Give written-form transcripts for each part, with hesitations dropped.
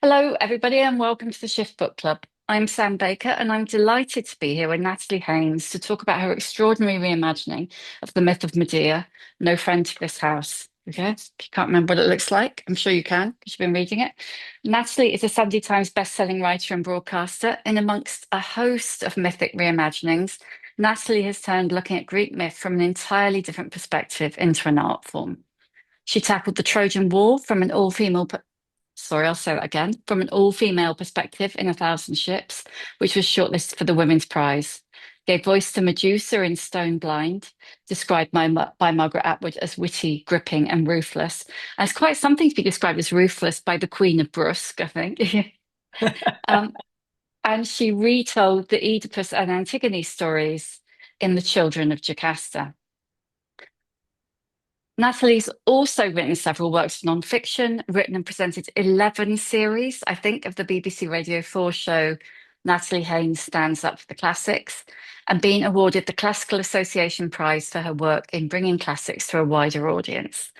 Hello, everybody, and welcome to the Shift Book Club. I'm Sam Baker, and I'm delighted to be here with Natalie Haynes to talk about her extraordinary reimagining of the myth of Medea, No Friend to This House. Okay, if you can't remember what it looks like, I'm sure you can because you've been reading it. Natalie is a Sunday Times bestselling writer and broadcaster, and amongst a host of mythic reimaginings, Natalie has turned looking at Greek myth from an entirely different perspective into an art form. She tackled the Trojan War from an all-female sorry, I'll say that again, from an all-female perspective in A Thousand Ships, which was shortlisted for the Women's Prize. Gave voice to Medusa in Stone Blind, described by Margaret Atwood as witty, gripping, and ruthless. And it's quite something to be described as ruthless by the Queen of Brusque, I think. um, and she retold the Oedipus and Antigone stories in The Children of Jocasta. Natalie's also written several works of non-fiction, written and presented 11 series, I think, of the BBC Radio 4 show Natalie Haynes Stands Up for the Classics, and been awarded the Classical Association Prize for her work in bringing classics to a wider audience.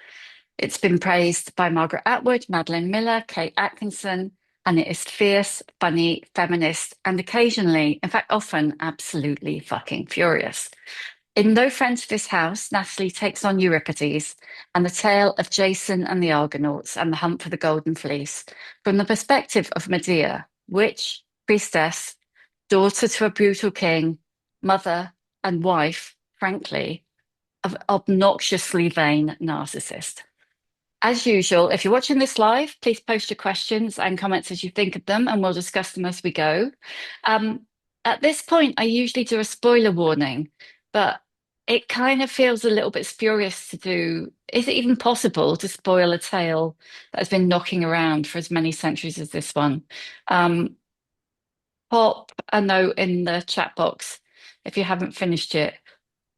It's been praised by Margaret Atwood, Madeline Miller, Kate Atkinson, and it is fierce, funny, feminist, and occasionally, in fact, often absolutely fucking furious. In No Friend to This House, Natalie takes on Euripides and the tale of Jason and the Argonauts and the hunt for the Golden Fleece from the perspective of Medea, witch, priestess, daughter to a brutal king, mother, and wife, frankly, of obnoxiously vain narcissist. As usual, if you're watching this live, please post your questions and comments as you think of them, and we'll discuss them as we go. Um, at this point, I usually do a spoiler warning, but it kind of feels a little bit spurious to do. Is it even possible to spoil a tale that has been knocking around for as many centuries as this one? Um, Pop a note in the chat box if you haven't finished it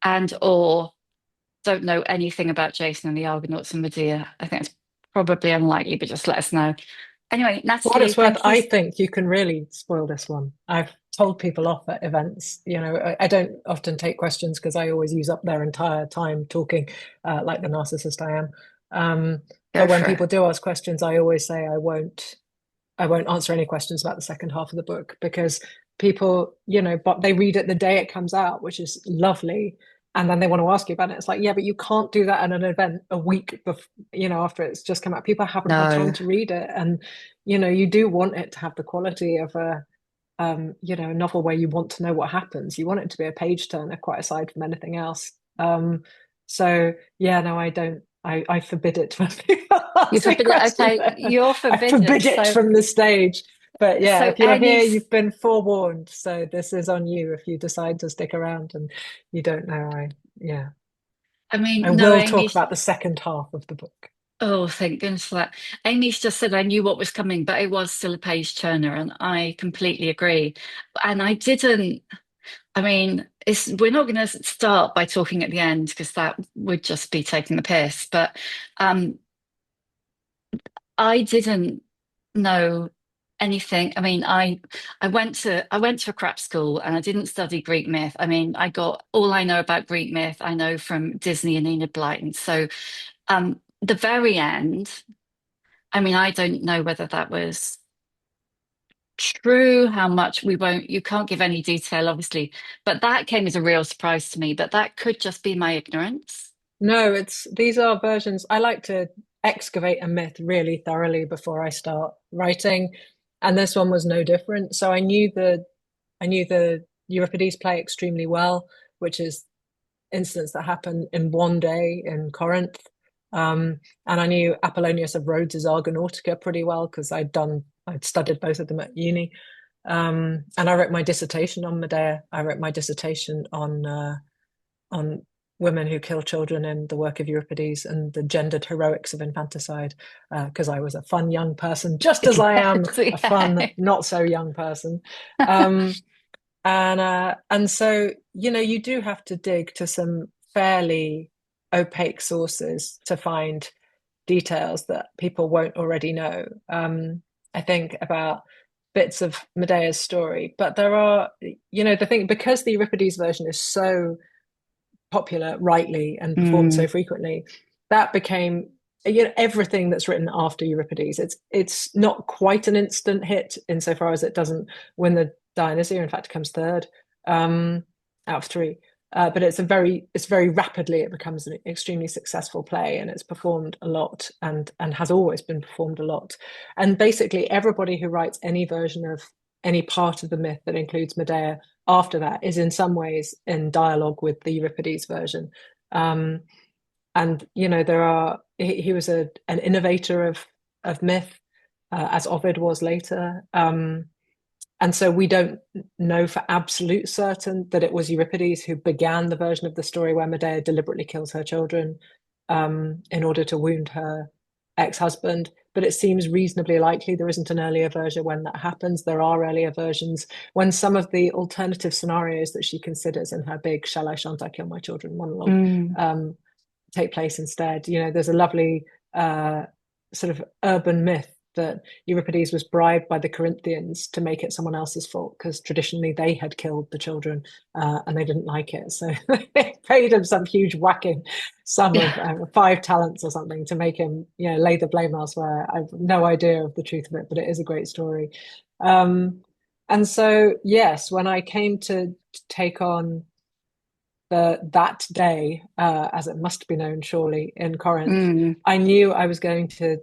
and or don't know anything about Jason and the Argonauts and Medea. I think it's probably unlikely, but just let us know. Anyway, For what Natalie, it's worth, thank you. I think you can really spoil this one. I've told people off at events. I don't often take questions because I always use up their entire time talking, like the narcissist I am. Go But when for it. people do ask questions, I always say I won't answer any questions about the second half of the book because people, but they read it the day it comes out, which is lovely. And then they want to ask you about it. It's like, yeah, but you can't do that at an event a week before, after it's just come out. People haven't had time No. to read it. And, you do want it to have the quality of a novel where you want to know what happens. You want it to be a page turner, quite aside from anything else. So yeah, no, I don't. I forbid it when people You ask me forbid it. questions. Okay, you're I forbidden. forbid it So, from the stage. But yeah, so if you're any, here, you've been forewarned. So this is on you if you decide to stick around and you don't know. Yeah, I I mean, no, will talk Amy. about the second half of the book. Oh, thank goodness for that. Amy's just said I knew what was coming, but it was still a page turner, and I completely agree. And I didn't. I mean, we're not going to start by talking at the end because that would just be taking the piss. But um, I didn't know anything. I mean, I went to a crap school and I didn't study Greek myth. I mean, I got all I know about Greek myth, I know from Disney and Enid Blyton. So the very end, I mean, I don't know whether that was true, how much you can't give any detail, obviously, but that came as a real surprise to me. But that could just be my ignorance. No, these are versions. I like to excavate a myth really thoroughly before I start writing, and this one was no different. So I knew the Euripides play extremely well, which is incidents that happen in one day in Corinth. And I knew Apollonius of Rhodes's Argonautica pretty well because I'd studied both of them at uni. And I wrote my dissertation on Medea. I wrote my dissertation on women who kill children in the work of Euripides and the gendered heroics of infanticide, because I was a fun young person, just as I am a fun, Yeah. not so young person. Um, and so, you do have to dig to some fairly opaque sources to find details that people won't already know. I think about bits of Medea's story, but there are, the thing, because the Euripides version is so popular rightly and performed so Mm, frequently, that became everything that's written after Euripides. It's not quite an instant hit insofar as it doesn't win the Dionysia. In fact, it comes third out of three. But it's very rapidly it becomes an extremely successful play, and it's performed a lot and has always been performed a lot. And basically, everybody who writes any version of any part of the myth that includes Medea after that is in some ways in dialogue with the Euripides version. And he was an innovator of myth, as Ovid was later. And so we don't know for absolute certain that it was Euripides who began the version of the story where Medea deliberately kills her children in order to wound her ex-husband, but it seems reasonably likely. There isn't an earlier version when that happens. There are earlier versions when some of the alternative scenarios that she considers in her big "Shall I, Shan't I Kill My Children" monologue take place instead. There's a lovely sort of urban myth that Euripides was bribed by the Corinthians to make it someone else's fault because traditionally they had killed the children and they didn't like it. So they paid him some huge whacking sum of Yeah. 5 talents or something to make him, lay the blame elsewhere. I have no idea of the truth of it, but it is a great story. And so, yes, when I came to take on that day, as it must be known surely, in Corinth, I knew I was going to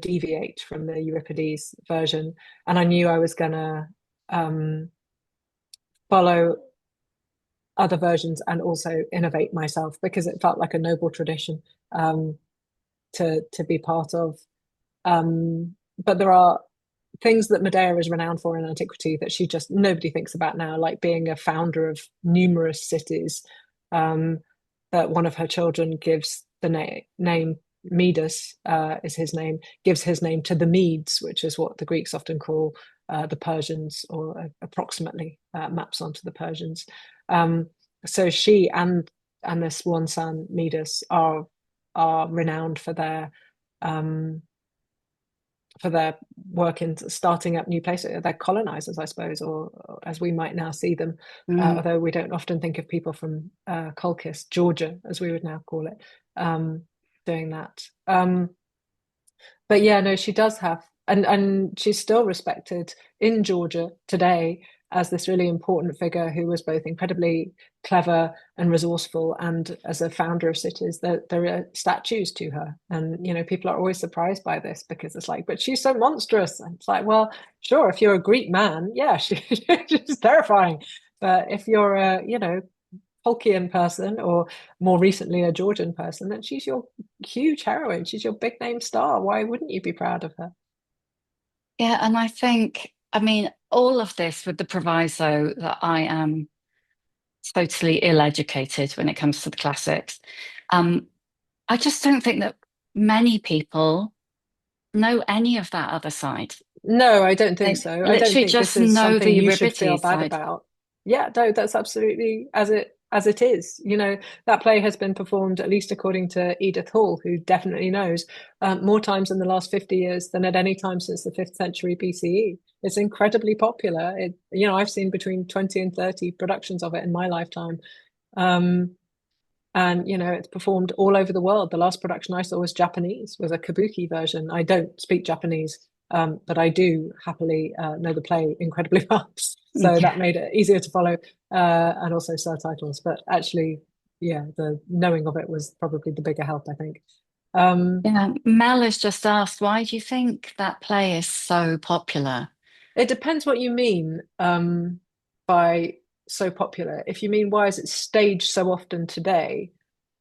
deviate from the Euripides version, and I knew I was going to follow other versions and also innovate myself because it felt like a noble tradition to be part of. But there are things that Medea is renowned for in antiquity that nobody thinks about now, like being a founder of numerous cities. That one of her children gives the name Medus, is his name, gives his name to the Medes, which is what the Greeks often call the Persians, or approximately maps onto the Persians. So she and this one son Medus are renowned for their work in starting up new places. They're colonizers, I suppose, or as we might now see them, although we don't often think of people from Colchis, Georgia, as we would now call it, doing that. But yeah, no, she does have, and she's still respected in Georgia today as this really important figure who was both incredibly clever and resourceful, and as a founder of cities, there are statues to her. And people are always surprised by this because it's like, but she's so monstrous. And it's like, well, sure, if you're a Greek man, yeah, she's terrifying. But if you're a Colchian person, or more recently a Georgian person, then she's your huge heroine. She's your big name star. Why wouldn't you be proud of her? Yeah, and I mean, all of this with the proviso that I am totally ill-educated when it comes to the classics. Um, I just don't think that many people know any of that other side. No, I don't think They so. I don't literally think this just is know the something you should feel Euripides bad side. about. Yeah, no, that's absolutely as it is. That play has been performed, at least according to Edith Hall, who definitely knows, more times in the last 50 years than at any time since the 5th century BCE. It's incredibly popular. I've seen between 20 and 30 productions of it in my lifetime. And it's performed all over the world. The last production I saw was Japanese, was a kabuki version. I don't speak Japanese, but I do happily know the play incredibly well. So Yeah. that made it easier to follow, and also subtitles. But actually, yeah, the knowing of it was probably the bigger help, I think. Yeah. Mel has just asked, why do you think that play is so popular? It depends what you mean by so popular. If you mean why is it staged so often today,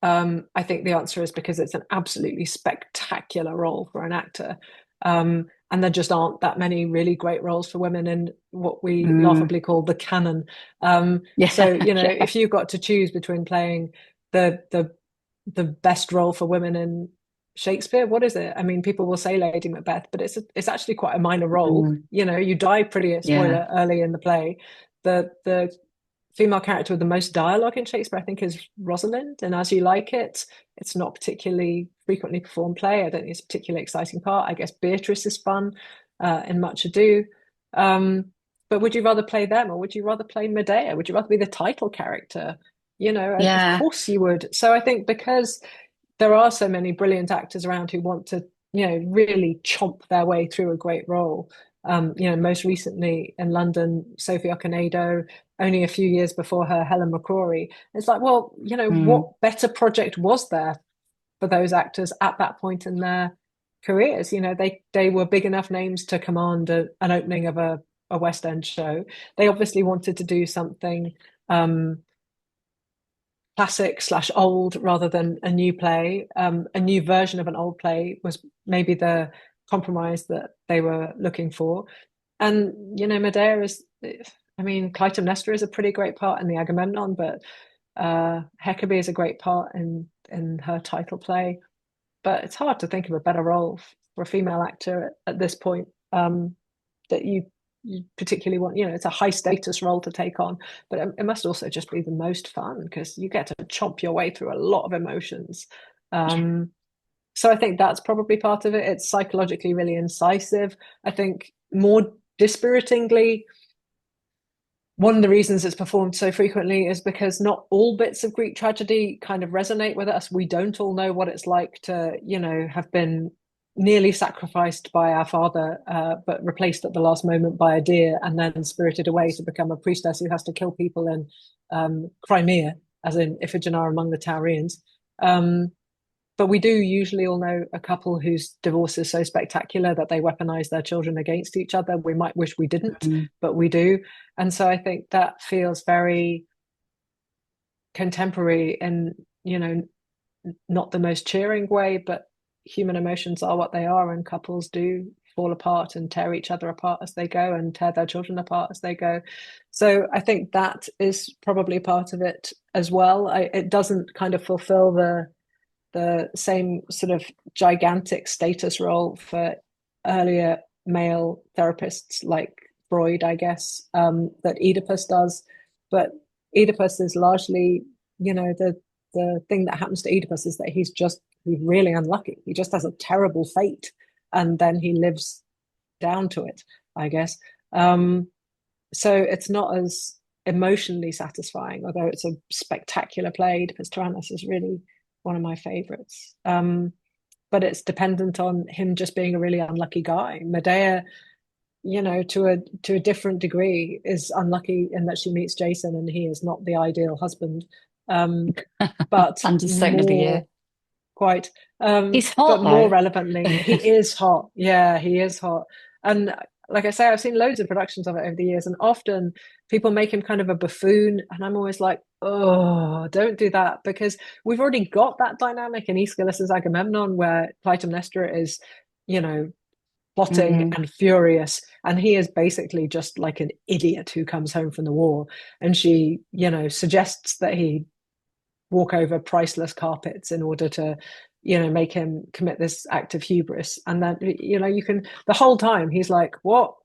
I think the answer is because it's an absolutely spectacular role for an actor. And there just aren't that many really great roles for women in what we Mm, laughably call the canon. So, yeah, yeah. if you've got to choose between playing the best role for women in Shakespeare, what is it? I mean, people will say Lady Macbeth, but it's actually quite a minor role. Mm, You die pretty, yeah. spoiler, early in the play. The female character with the most dialogue in Shakespeare, I think, is Rosalind. And As You Like It, it's not particularly frequently performed play. I don't think it's a particularly exciting part. I guess Beatrice is fun in Much Ado. But would you rather play them, or would you rather play Medea? Would you rather be the title character? Of Yeah. course you would. So I think because there are so many brilliant actors around who want to, really chomp their way through a great role. Most recently in London, Sophie Okonedo, only a few years before her, Helen McCrory. It's like, well, Mm, what better project was there for those actors at that point in their careers? They were big enough names to command an opening of a West End show. They obviously wanted to do something um, classic/old rather than a new play. A new version of an old play was maybe the compromise that they were looking for. And Medea is, I mean, Clytemnestra is a pretty great part in the Agamemnon, but Hecate is a great part in her title play. But it's hard to think of a better role for a female actor at this point, that you particularly want. It's a high status role to take on, but it must also just be the most fun because you get to chomp your way through a lot of emotions. Um, so I think that's probably part of it. It's psychologically really incisive. I think more dispiritingly, one of the reasons it's performed so frequently is because not all bits of Greek tragedy kind of resonate with us. We don't all know what it's like to, have been nearly sacrificed by our father, but replaced at the last moment by a deer and then spirited away to become a priestess who has to kill people in Crimea, as in Iphigenia among the Taurians. But we do usually all know a couple whose divorce is so spectacular that they weaponize their children against each other. We might wish we didn't, mm, but we do. And so I think that feels very contemporary in, not the most cheering way, but human emotions are what they are, and couples do fall apart and tear each other apart as they go and tear their children apart as they go. So I think that is probably part of it as well. It doesn't kind of fulfill the same sort of gigantic status role for earlier male therapists like Freud, I guess, that Oedipus does. But Oedipus is largely, the thing that happens to Oedipus is that he's really unlucky. He just has a terrible fate, and then he lives down to it, I guess. So it's not as emotionally satisfying, although it's a spectacular play. Oedipus Tyrannus is really one of my favorites. But it's dependent on him just being a really unlucky guy. Medea, to a different degree, is unlucky in that she meets Jason and he is not the ideal husband. But understatement of the year. more quite He's but hot more though. relevantly, he is hot. Yeah, he is hot. And like I say, I've seen loads of productions of it over the years, and often people make him kind of a buffoon, and I'm always like, oh, don't do that, because we've already got that dynamic in Aeschylus's Agamemnon where Clytemnestra is, you know, plotting Mm, and furious, and he is basically just like an idiot who comes home from the war, and she, suggests that he walk over priceless carpets in order to, make him commit this act of hubris. And then, you can, the whole time he's like, what?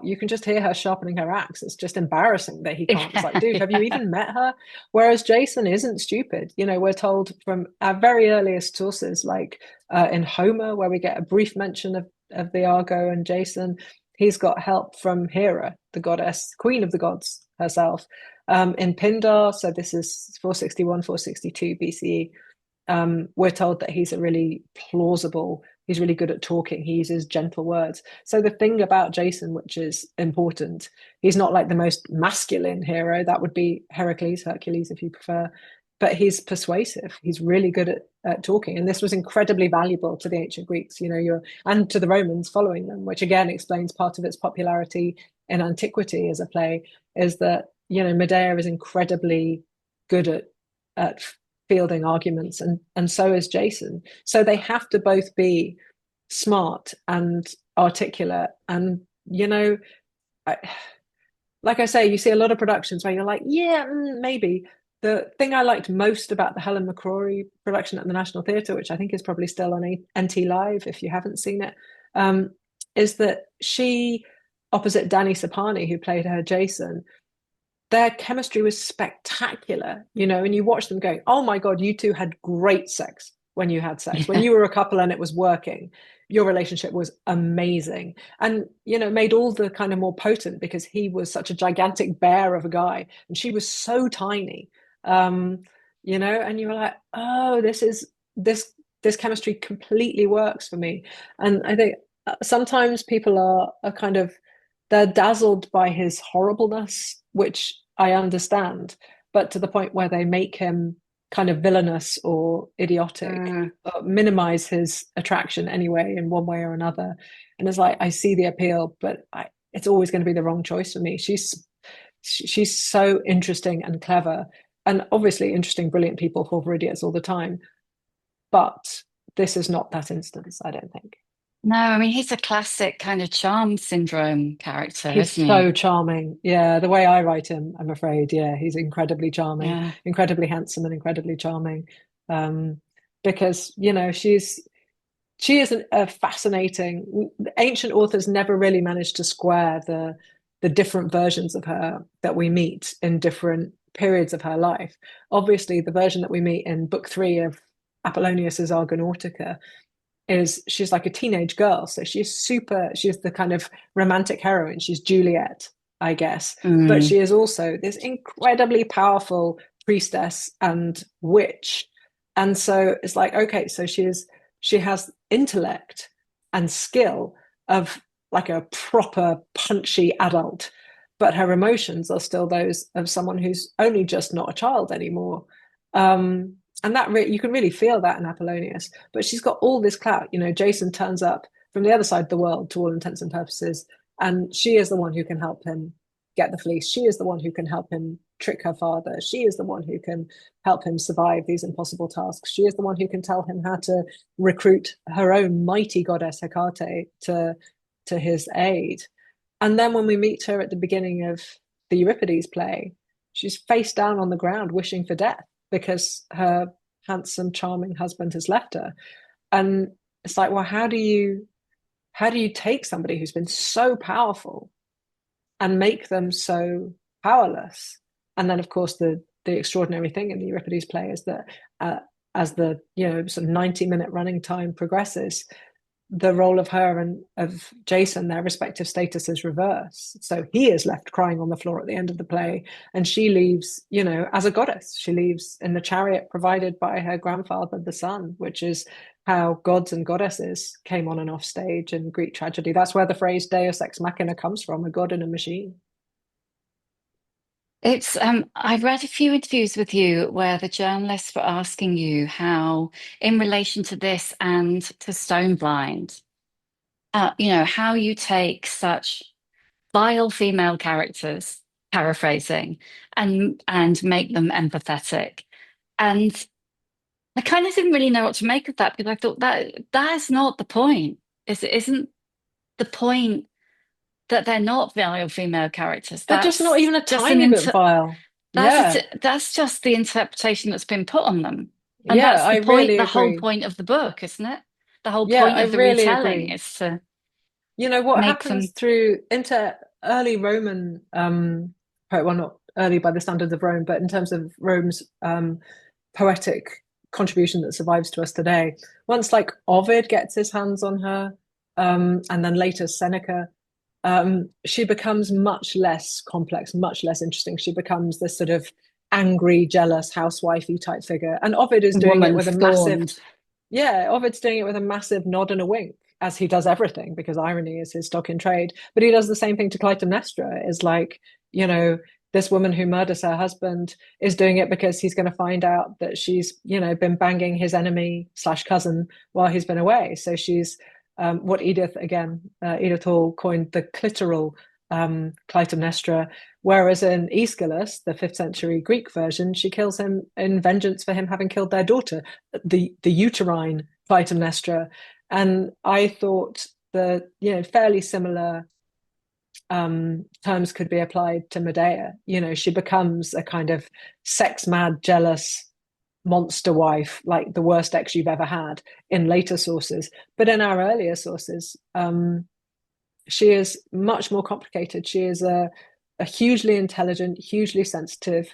You can just hear her sharpening her axe. It's just embarrassing that he can't. It's like, dude, have you yeah. even met her? Whereas Jason isn't stupid. We're told from our very earliest sources, like in Homer, where we get a brief mention of the Argo and Jason, he's got help from Hera, the goddess, queen of the gods herself. In Pindar, so this is 461, 462 BCE, we're told that he's he's really good at talking. He uses gentle words. So the thing about Jason, which is important, he's not like the most masculine hero. That would be Hercules, if you prefer. But he's persuasive. He's really good at talking. And this was incredibly valuable to the ancient Greeks, and to the Romans following them, which again explains part of its popularity in antiquity as a play, is that, Medea is incredibly good at fielding arguments, and so is Jason. So they have to both be smart and articulate. And I, like I say, you see a lot of productions where you're like, yeah, maybe. The thing I liked most about the Helen McCrory production at the National Theatre, which I think is probably still on NT Live if you haven't seen it, is that she, opposite Danny Sapani, who played her Jason, their chemistry was spectacular, and you watch them going, oh my God, you two had great sex when you had sex. When you were a couple and it was working, your relationship was amazing. And, made all the kind of more potent because he was such a gigantic bear of a guy and she was so tiny. And you were like, oh, this is this chemistry completely works for me. And I think sometimes people are kind of, they're dazzled by his horribleness, which I understand, but to the point where they make him kind of villainous or idiotic, Mm. or minimize his attraction anyway in one way or another. And it's like, I see the appeal, but it's always going to be the wrong choice for me. She's so interesting and clever, and obviously interesting, brilliant people fall for idiots all the time. But this is not that instance, I don't think. No, I mean, he's a classic kind of charm syndrome character, He's isn't so he? charming. Yeah, the way I write him, I'm afraid. Yeah, he's incredibly charming, Yeah. incredibly handsome, and incredibly charming. Um, because she is a fascinating. Ancient authors never really managed to square the different versions of her that we meet in different periods of her life. Obviously, the version that we meet in book 3 of Apollonius's Argonautica is, she's like a teenage girl, so she's the kind of romantic heroine. She's Juliet, I guess, but Mm. she is also this incredibly powerful priestess and witch. And so it's like, okay, so she has intellect and skill of like a proper punchy adult, but her emotions are still those of someone who's only just not a child anymore. And you can really feel that in Apollonius. But she's got all this clout. Jason turns up from the other side of the world to all intents and purposes, and she is the one who can help him get the fleece. She is the one who can help him trick her father. She is the one who can help him survive these impossible tasks. She is the one who can tell him how to recruit her own mighty goddess Hecate to his aid. And then when we meet her at the beginning of the Euripides play, she's face down on the ground wishing for death because her handsome, charming husband has left her. And it's like, well, how do you take somebody who's been so powerful and make them so powerless? And then, of course, the extraordinary thing in the Euripides play is that as the sort of 90-minute running time progresses, the role of her and of Jason, their respective statuses reverse. So he is left crying on the floor at the end of the play, and she leaves, as a goddess. She leaves in the chariot provided by her grandfather, the sun, which is how gods and goddesses came on and off stage in Greek tragedy. That's where the phrase Deus ex machina comes from, a god in a machine. It's I read a few interviews with you where the journalists were asking you how, in relation to this and to Stone Blind, how you take such vile female characters, paraphrasing, and make them empathetic. And I kind of didn't really know what to make of that because I thought that is not the point. Isn't the point that they're not vile female characters? They're just not That's even a just an tiny bit vile. Yeah. that's just the interpretation that's been put on them. And Yeah, that's I the point, really the whole agree. point of the book, isn't it? The whole Yeah, point I of the really retelling agree. is to What make happens them. through into early Roman well, not early by the standards of Rome, but in terms of Rome's poetic contribution that survives to us today. Once like Ovid gets his hands on her, and then later Seneca, she becomes much less complex, much less interesting. She becomes this sort of angry, jealous, housewifey type figure. And Ovid is doing it Woman with a massive, scorned. yeah, Ovid's doing it with a massive nod and a wink, as he does everything, because irony is his stock in trade. But he does the same thing to Clytemnestra. Is like, you know, this woman who murders her husband is doing it because he's going to find out that she's, been banging his enemy slash cousin while he's been away. So she's what Edith Hall coined the clitoral Clytemnestra. Whereas in Aeschylus, the 5th century Greek version, she kills him in vengeance for him having killed their daughter, the uterine Clytemnestra. And I thought the fairly similar terms could be applied to Medea. She becomes a kind of sex mad, jealous monster wife, like the worst ex you've ever had in later sources. But in our earlier sources, she is much more complicated. She is a hugely intelligent, hugely sensitive,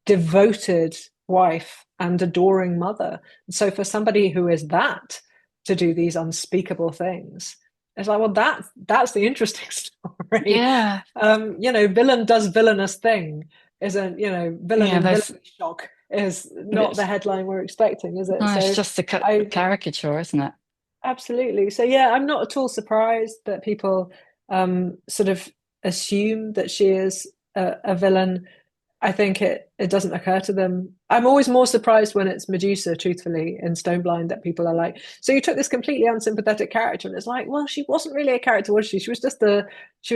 devoted wife and adoring mother. So for somebody who is that to do these unspeakable things, it's like, well, that's the interesting story. Yeah. Villain does villainous thing, isn't, villain Yeah, in there's villainy shock. is not the It's headline we're expecting, is it? no, it's So just a I caricature, isn't it? absolutely. So yeah, I'm not at all surprised that people sort of assume that she is a villain. I think it doesn't occur to them. I'm always more surprised when it's Medusa, truthfully, in Stoneblind, that people are like, so you took this completely unsympathetic character, and it's like, well, she wasn't really a character, was she? She was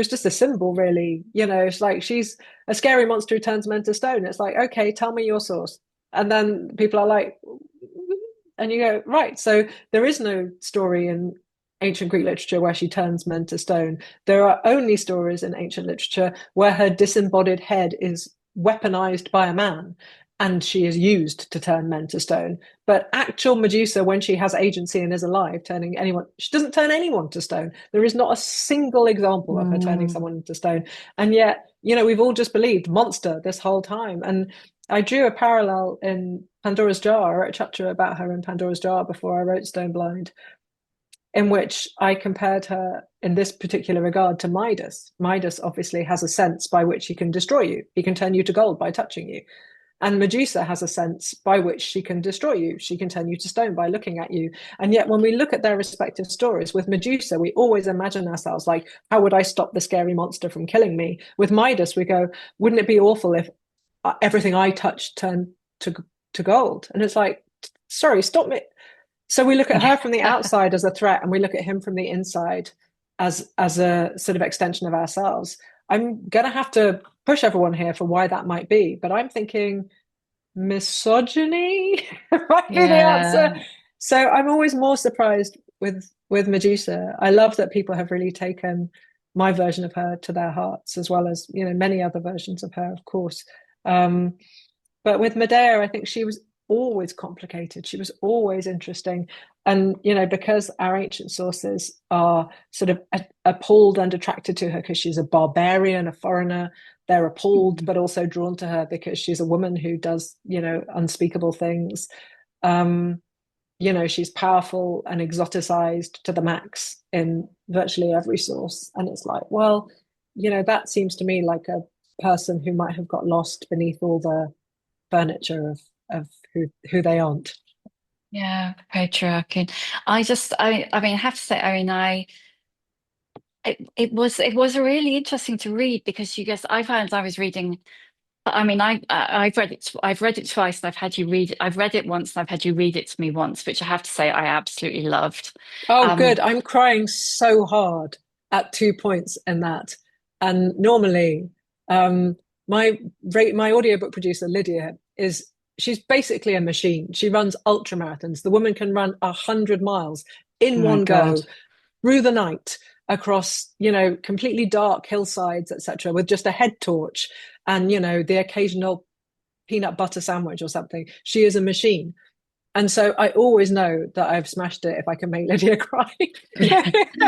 just a symbol, really. You know, it's like she's a scary monster who turns men to stone. It's like, okay, tell me your source. And then people are like, and you go, right. So there is no story in ancient Greek literature where she turns men to stone. There are only stories in ancient literature where her disembodied head is weaponized by a man and she is used to turn men to stone. But actual Medusa, when she has agency and is alive, turning anyone, she doesn't turn anyone to stone. There is not a single example of her turning Mm. someone to stone. And yet, you know, we've all just believed monster this whole time. And I drew a parallel in Pandora's Jar. I wrote a chapter about her in Pandora's Jar before I wrote Stone Blind, in which I compared her in this particular regard to Midas. Midas obviously has a sense by which he can destroy you. He can turn you to gold by touching you. And Medusa has a sense by which she can destroy you. She can turn you to stone by looking at you. And yet, when we look at their respective stories, with Medusa, we always imagine ourselves like, how would I stop the scary monster from killing me? With Midas, we go, wouldn't it be awful if everything I touched turned to gold? And it's like, sorry, stop me. So we look at her from the outside as a threat, and we look at him from the inside as a sort of extension of ourselves. I'm going to have to push everyone here for why that might be, but I'm thinking misogyny might be the answer. Yeah. So I'm always more surprised with Medusa. I love that people have really taken my version of her to their hearts, as well as, you know, many other versions of her, of course. Um, but with Medea, I think she was always complicated. She was always interesting. And, you know, because our ancient sources are sort of appalled and attracted to her because she's a barbarian, a foreigner, they're appalled, but also drawn to her because she's a woman who does, you know, unspeakable things. You know, she's powerful and exoticized to the max in virtually every source. And it's like, well, you know, that seems to me like a person who might have got lost beneath all the furniture of who they aren't. Yeah, patriarchy. I mean, I have to say, I mean, it was really interesting to read because you guess I found I was reading. I mean, I've read it twice, and I've had you read it. I've read it once, and I've had you read it to me once, which I have to say I absolutely loved. Oh, Um, good. I'm crying so hard at 2 points in that. And normally, um, my audiobook producer, Lydia, is she's basically a machine. She runs ultra marathons. The woman can run 100 miles oh in my one God. go through the night across, you know, completely dark hillsides, etc., with just a head torch and, you know, the occasional peanut butter sandwich or something. She is a machine. And so I always know that I've smashed it if I can make Lydia cry.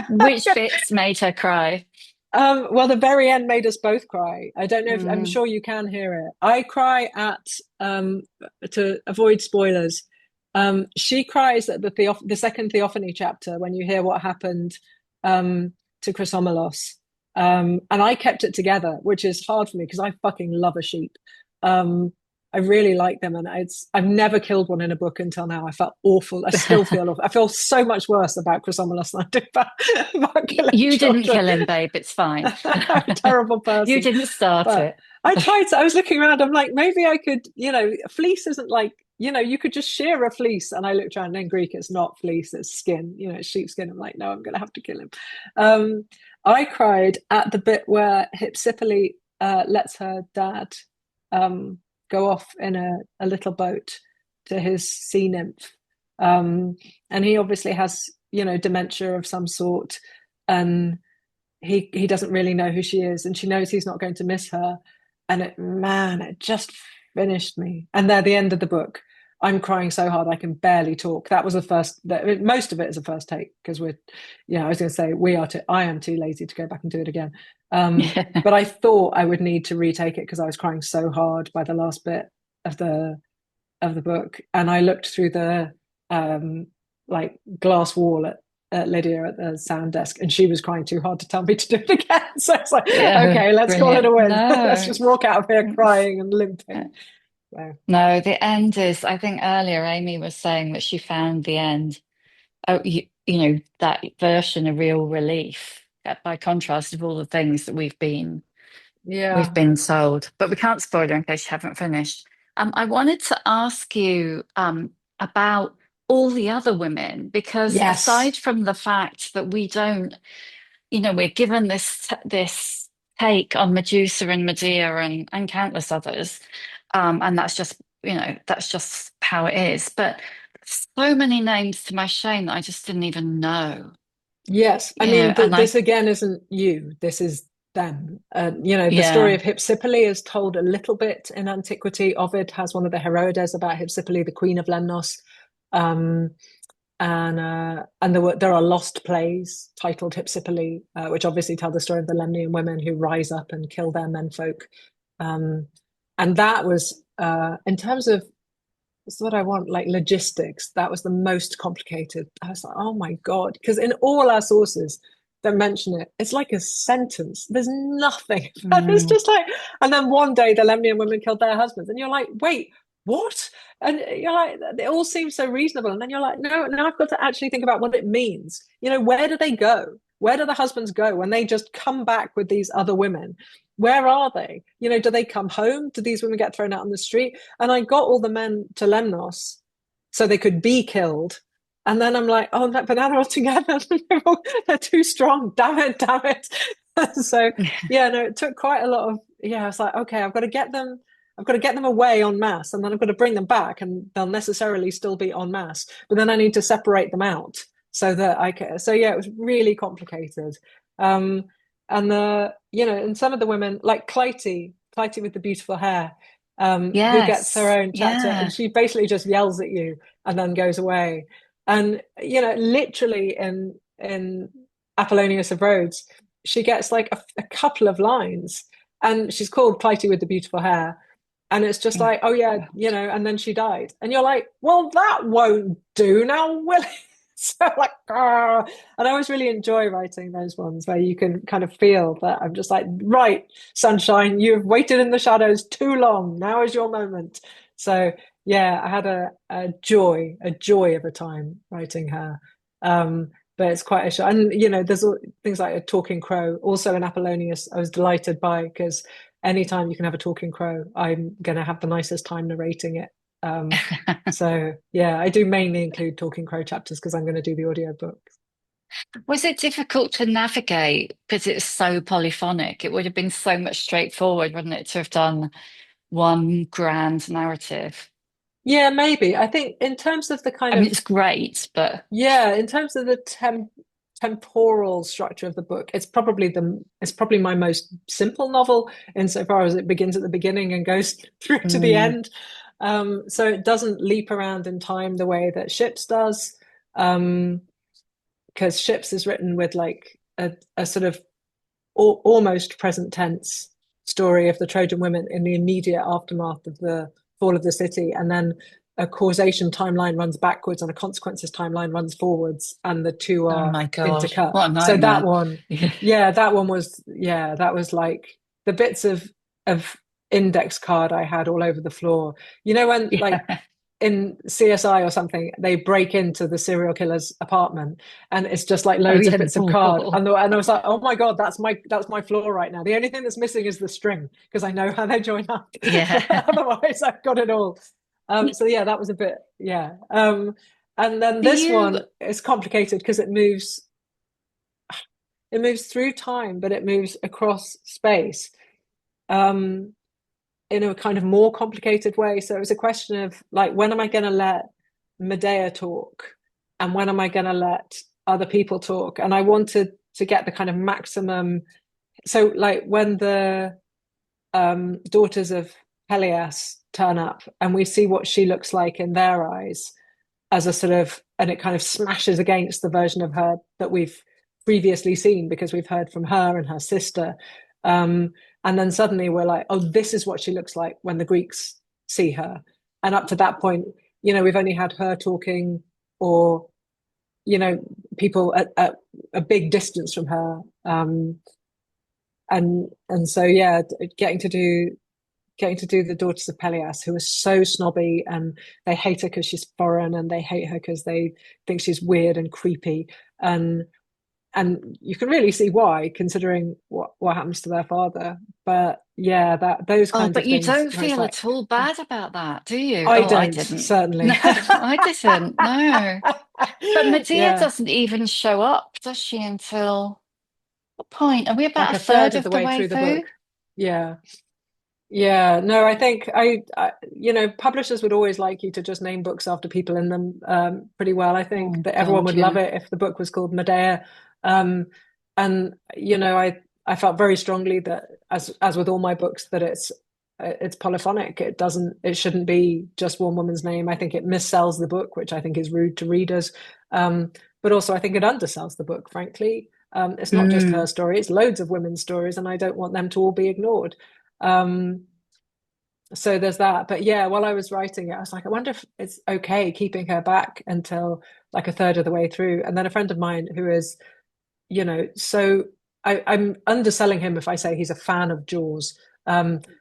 Which bits made her cry? Well, the very end made us both cry. I don't know if I'm Mm, sure you can hear it. I cry at to avoid spoilers. She cries at the second Theophany chapter when you hear what happened to Chrysomelos. And I kept it together, which is hard for me because I fucking love a sheep. Um, I really like them, and I've never killed one in a book until now. I felt awful. I still feel awful. I feel so much worse about Chrysomelos than I do about killing you didn't children. kill him, babe. It's fine. I'm a terrible You person. didn't start But it. I tried to, I was looking around, I'm like, maybe I could, you know, fleece isn't like, you know, you could just shear a fleece. And I looked around, and in Greek, it's not fleece, it's skin, you know, it's sheepskin. I'm like, no, I'm going to have to kill him. Um, I cried at the bit where Hypsipyle lets her dad go off in a little boat to his sea nymph. And he obviously has, you know, dementia of some sort. And he doesn't really know who she is, and she knows he's not going to miss her. And it just finished me. And they're the end of the book. I'm crying so hard I can barely talk. That was the first. Most of it is a first take because we're, you know, I was going to say I am too lazy to go back and do it again. But I thought I would need to retake it because I was crying so hard by the last bit of the book, and I looked through the like glass wall at Lydia at the sound desk, and she was crying too hard to tell me to do it again. So it's like, Yeah, okay, let's call it a brilliant. win. Let's No. just walk out of here crying and limping. So No, the end is, I think earlier Amy was saying that she found the end, oh, you know, that version a real relief, by contrast of all the things that we've yeah. been told. But we can't spoil it in case you haven't finished. I wanted to ask you about all the other women, because Yes. aside from the fact that we don't, you know, we're given this take on Medusa and Medea and countless others, and that's just, you know, that's just how it is. But so many names, to my shame, that I just didn't even know. Yes. I You know, mean, and this again isn't you. This is them. The story yeah, of Hypsipyle is told a little bit in antiquity. Ovid has one of the Heroides about Hypsipyle, the queen of Lemnos. Um, and there are lost plays titled Hypsipyle, which obviously tell the story of the Lemnian women who rise up and kill their menfolk. Um, and that was in terms of it's what I want, like logistics. That was the most complicated. I was like, oh my God. Because in all our sources that mention it, it's like a sentence. There's nothing. And it's mm, just like, and then one day the Lemnian women killed their husbands. And you're like, wait, what? And you're like, it all seems so reasonable. And then you're like, no, now I've got to actually think about what it means. Where do they go? Where do the husbands go when they just come back with these other women? Where are they? Do they come home? Do these women get thrown out on the street? And I got all the men to Lemnos so they could be killed. And then I'm like, oh, but now they're all together. They're too strong. Damn it, damn it. So yeah, no, it took quite a lot of, yeah, I was like, okay, I've got to get them away en masse, and then I've got to bring them back, and they'll necessarily still be en masse. But then I need to separate them out so that I can. So yeah, it was really complicated. Um, and some of the women, like Clytie with the beautiful hair, who gets her yes, own chapter, and yeah. she basically just yells at you and then goes away. And literally in Apollonius of Rhodes, she gets like a couple of lines, and she's called Clytie with the beautiful hair. And it's just Oh, like, oh yeah, God. and then she died. And you're like, well, that won't do now, will it? So like, ah. And I always really enjoy writing those ones where you can kind of feel that I'm just like, right, sunshine, you've waited in the shadows too long. Now is your moment. So yeah, I had a joy of a time writing her. But it's quite a show. And there's things like a talking crow. Also in Apollonius, I was delighted by, because anytime you can have a talking crow, I'm gonna have the nicest time narrating it. So yeah, I do mainly include Talking Crow chapters because I'm going to do the audiobook. Was it difficult to navigate because it's so polyphonic? It would have been so much straightforward, wouldn't it, to have done one grand narrative? Yeah, maybe. I think in terms of the kind I mean, of it's great, but yeah, in terms of the temporal structure of the book, it's probably my most simple novel insofar as it begins at the beginning and goes through to the mm, end. So it doesn't leap around in time the way that Ships does. Um, because Ships is written with like a sort of almost present tense story of the Trojan women in the immediate aftermath of the fall of the city, and then a causation timeline runs backwards and a consequences timeline runs forwards, and the two oh are my God, intercut. what a So that nightmare. one, Yeah. yeah, that was like the bits of index card I had all over the floor. When like Yeah. in CSI or something, they break into the serial killer's apartment, and it's just like Oh, loads of yeah, bits the of card. wall. And I was like, oh my God, that's my floor right now. The only thing that's missing is the string, because I know how they join up. Yeah. Otherwise, I've got it all. So yeah, that was a bit, yeah. And then Do this you? one is complicated because it moves through time, but it moves across space. Um, in a kind of more complicated way. So it was a question of like, when am I going to let Medea talk? And when am I going to let other people talk? And I wanted to get the kind of maximum. So, like, when the daughters of Peleus turn up and we see what she looks like in their eyes as a sort of, and it kind of smashes against the version of her that we've previously seen because we've heard from her and her sister. Um, and then suddenly we're like, oh, this is what she looks like when the Greeks see her. And up to that point, we've only had her talking, or, people at a big distance from her. And so, yeah, getting to do getting to do the Daughters of Peleus, who are so snobby and they hate her because she's foreign, and they hate her because they think she's weird and creepy. And you can really see why, considering what happens to their father. But yeah, that those Oh, kinds of but you things don't where it's feel like, at all bad about that, do you? I Oh, I don't, didn't. No, certainly. I didn't. No. But Medea Yeah, doesn't even show up, does she, until what point? Are we like about a a third third of of the the way way through the through? book. Yeah. Yeah, no, I think publishers would always like you to just name books after people in them pretty well. I think Oh that everyone God, would love yeah. it if the book was called Medea. Um, and I felt very strongly that as with all my books that it's polyphonic. It shouldn't be just one woman's name. I think it missells the book, which I think is rude to readers. But also I think it undersells the book, frankly. It's not just her Mm. story, it's loads of women's stories, and I don't want them to all be ignored. Um, so there's that. But yeah, while I was writing it, I was like, I wonder if it's okay keeping her back until like a third of the way through. And then a friend of mine who is, so I'm underselling him if I say he's a fan of Jaws.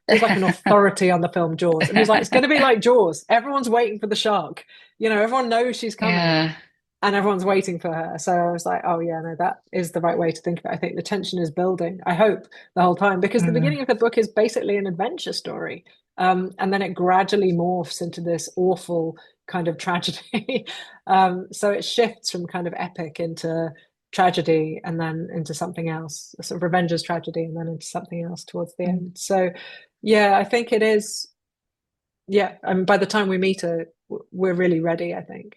He's like an authority on the film Jaws. And he's like, it's going to be like Jaws. Everyone's waiting for the shark. Everyone knows she's coming Yeah. and everyone's waiting for her. So I was like, oh yeah, no, that is the right way to think of it. I think the tension is building, I hope, the whole time, because the Mm. beginning of the book is basically an adventure story. And then it gradually morphs into this awful kind of tragedy. So it shifts from kind of epic into tragedy and then into something else, sort of revenge as tragedy and then into something else towards the Mm. end. So yeah, I think it is. Yeah, I mean, by the time we meet her, we're really ready, I think.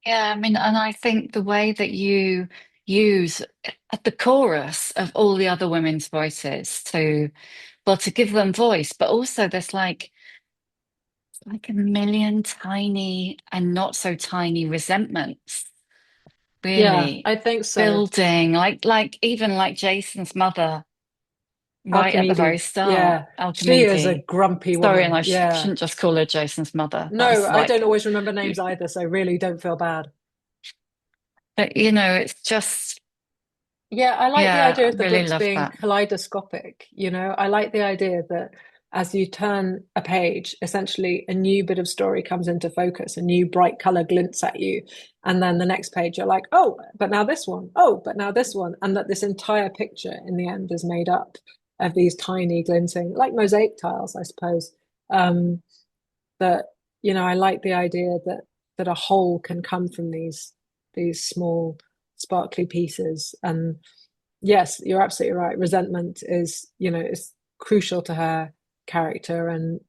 Yeah, I mean, and I think the way that you use at the chorus of all the other women's voices to, well, to give them voice, but also there's like a million tiny and not so tiny resentments, Yeah, really I think so. building, like even like Jason's mother right at the very Archimedes. start, Yeah, she is a Alcimede. grumpy Sorry, and woman. I Yeah. shouldn't just call her Jason's mother. No, That's I don't like, always remember names either, so really don't feel bad. but it's just, Yeah, I like the yeah, idea I of the really books love being that. kaleidoscopic. I like the idea that as you turn a page, essentially a new bit of story comes into focus, a new bright color glints at you. And then the next page, you're like, oh, but now this one. Oh, but now this one. And that this entire picture in the end is made up of these tiny glinting, like mosaic tiles, I suppose. That, I like the idea that a whole can come from these small, sparkly pieces. And yes, you're absolutely right. Resentment is crucial to her character and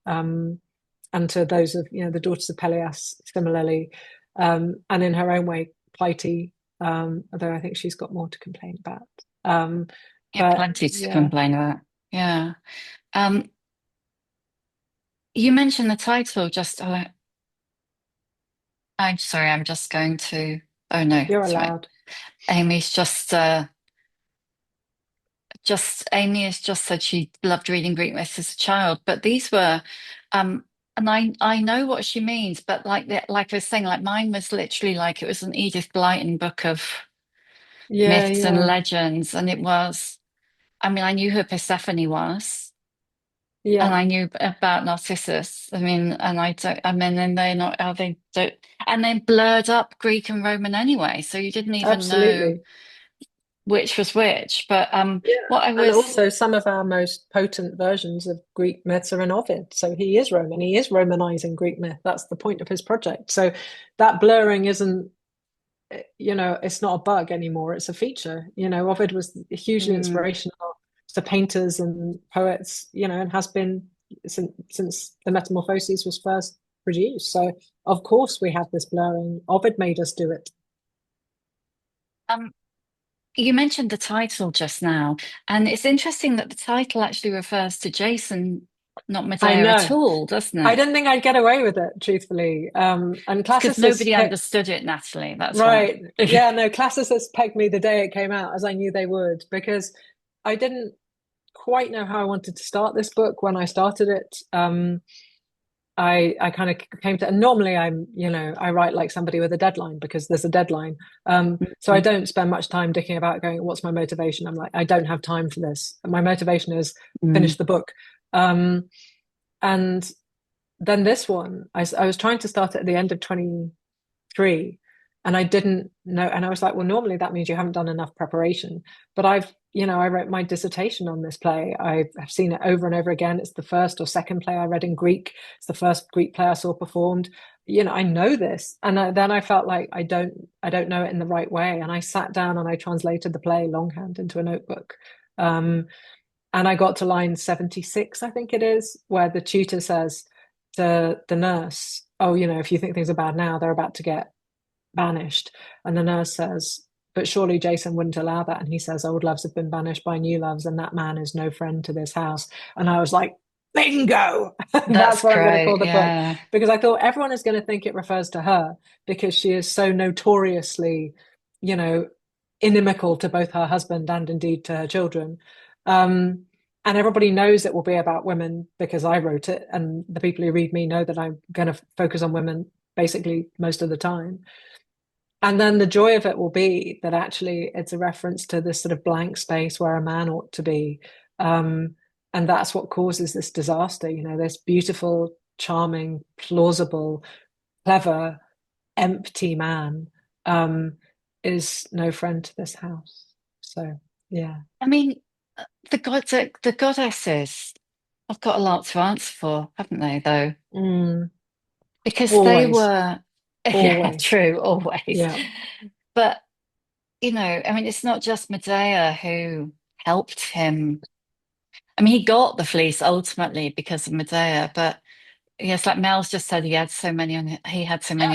to those of the Daughters of Peleus similarly, and in her own way, Plighty. Although I think she's got more to complain about. Um, Yeah, but plenty to yeah, complain about. Yeah. Um, you mentioned the title just, oh, I'm sorry, I'm just going to, oh no, you're sorry. allowed. Amy's Amy has just said she loved reading Greek myths as a child, but these were, um, and I know what she means, but like I was saying, like mine was literally like it was an Edith Blyton book of Yeah, myths and yeah, legends, and it was, I mean, I knew who Persephone was, and yeah. I knew about Narcissus. I mean, and I don't, I mean, and they're not, how they don't, and then blurred up Greek and Roman anyway, so you didn't even know Absolutely. which was which. But Yeah. what I And was. also, some of our most potent versions of Greek myths are in Ovid. So he is Roman. He is Romanizing Greek myth. That's the point of his project. So that blurring isn't, it's not a bug anymore. It's a feature. Ovid was hugely Mm, inspirational to painters and poets, and has been since the Metamorphoses was first produced. So, of course, we have this blurring. Ovid made us do it. um, You mentioned the title just now, and it's interesting that the title actually refers to Jason, not I Medea at know. all, doesn't I it? didn't think I'd get away with it, truthfully. And It's because classicists nobody pick, understood it, Natalie. That's why. right. Yeah, no, classicists pegged me the day it came out, as I knew they would, because I didn't quite know how I wanted to start this book when I started it. I kind of came to, and normally I write like somebody with a deadline because there's a deadline. So I Mm, don't spend much time dicking about going, what's my motivation? I'm like, I don't have time for this. My motivation is mm, finish the book. Um, And then this one, I was trying to start at the end of 23, and I didn't know. And I was like, well, normally that means you haven't done enough preparation. But I wrote my dissertation on this play. I've seen it over and over again. It's the first or second play I read in Greek. It's the first Greek play I saw performed. I know this. And then I felt like I don't know it in the right way. And I sat down and I translated the play longhand into a notebook. Um, and I got to line 76, I think it is, where the tutor says to the nurse, oh, if you think things are bad now, they're about to get banished. And the nurse says, but surely Jason wouldn't allow that. And he says, old loves have been banished by new loves, and that man is no friend to this house. And I was like, bingo! That's That's what I'm going to call great. the book. Yeah. Because I thought everyone is going to think it refers to her because she is so notoriously, you know, inimical to both her husband and indeed to her children. And everybody knows it will be about women because I wrote it, and the people who read me know that I'm going to focus on women basically most of the time. And then the joy of it will be that actually it's a reference to this sort of blank space where a man ought to be. Um, and that's what causes this disaster, this beautiful, charming, plausible, clever, empty man is no friend to this house. So, yeah. I mean, the goddesses have got a lot to answer for, haven't they, though? Mm, Because they always, were, yeah, always. true, always. Yeah. But, I mean, it's not just Medea who helped him. I mean, he got the fleece ultimately because of Medea, but yes, like Mel's just said, he had so Yeah. many on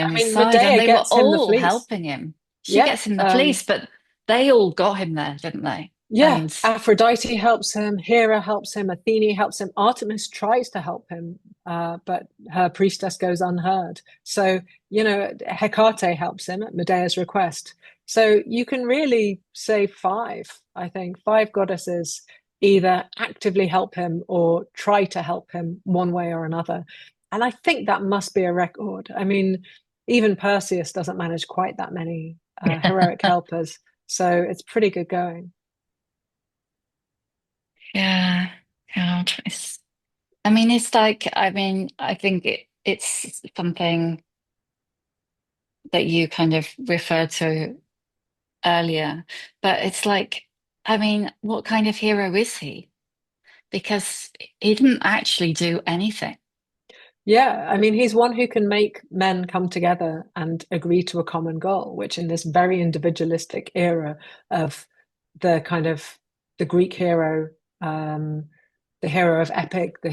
I his mean, side, and Medea they were gets him the all fleece. helping him. She Yeah. gets him the fleece, but they all got him there, didn't they? Yeah, And Aphrodite helps him, Hera helps him, Athene helps him, Artemis tries to help him, but her priestess goes unheard. So, Hecate helps him at Medea's request. So you can really say five, I think, five goddesses either actively help him or try to help him one way or another. And I think that must be a record. I mean, even Perseus doesn't manage quite that many heroic helpers. So it's pretty good going. yeah, God, I mean, it's like, I think it's something that you kind of referred to earlier, but it's like, I mean, what kind of hero is he? Because he didn't actually do anything. Yeah, I mean, he's one who can make men come together and agree to a common goal, which in this very individualistic era of the kind of the Greek hero, um, the hero of epic, the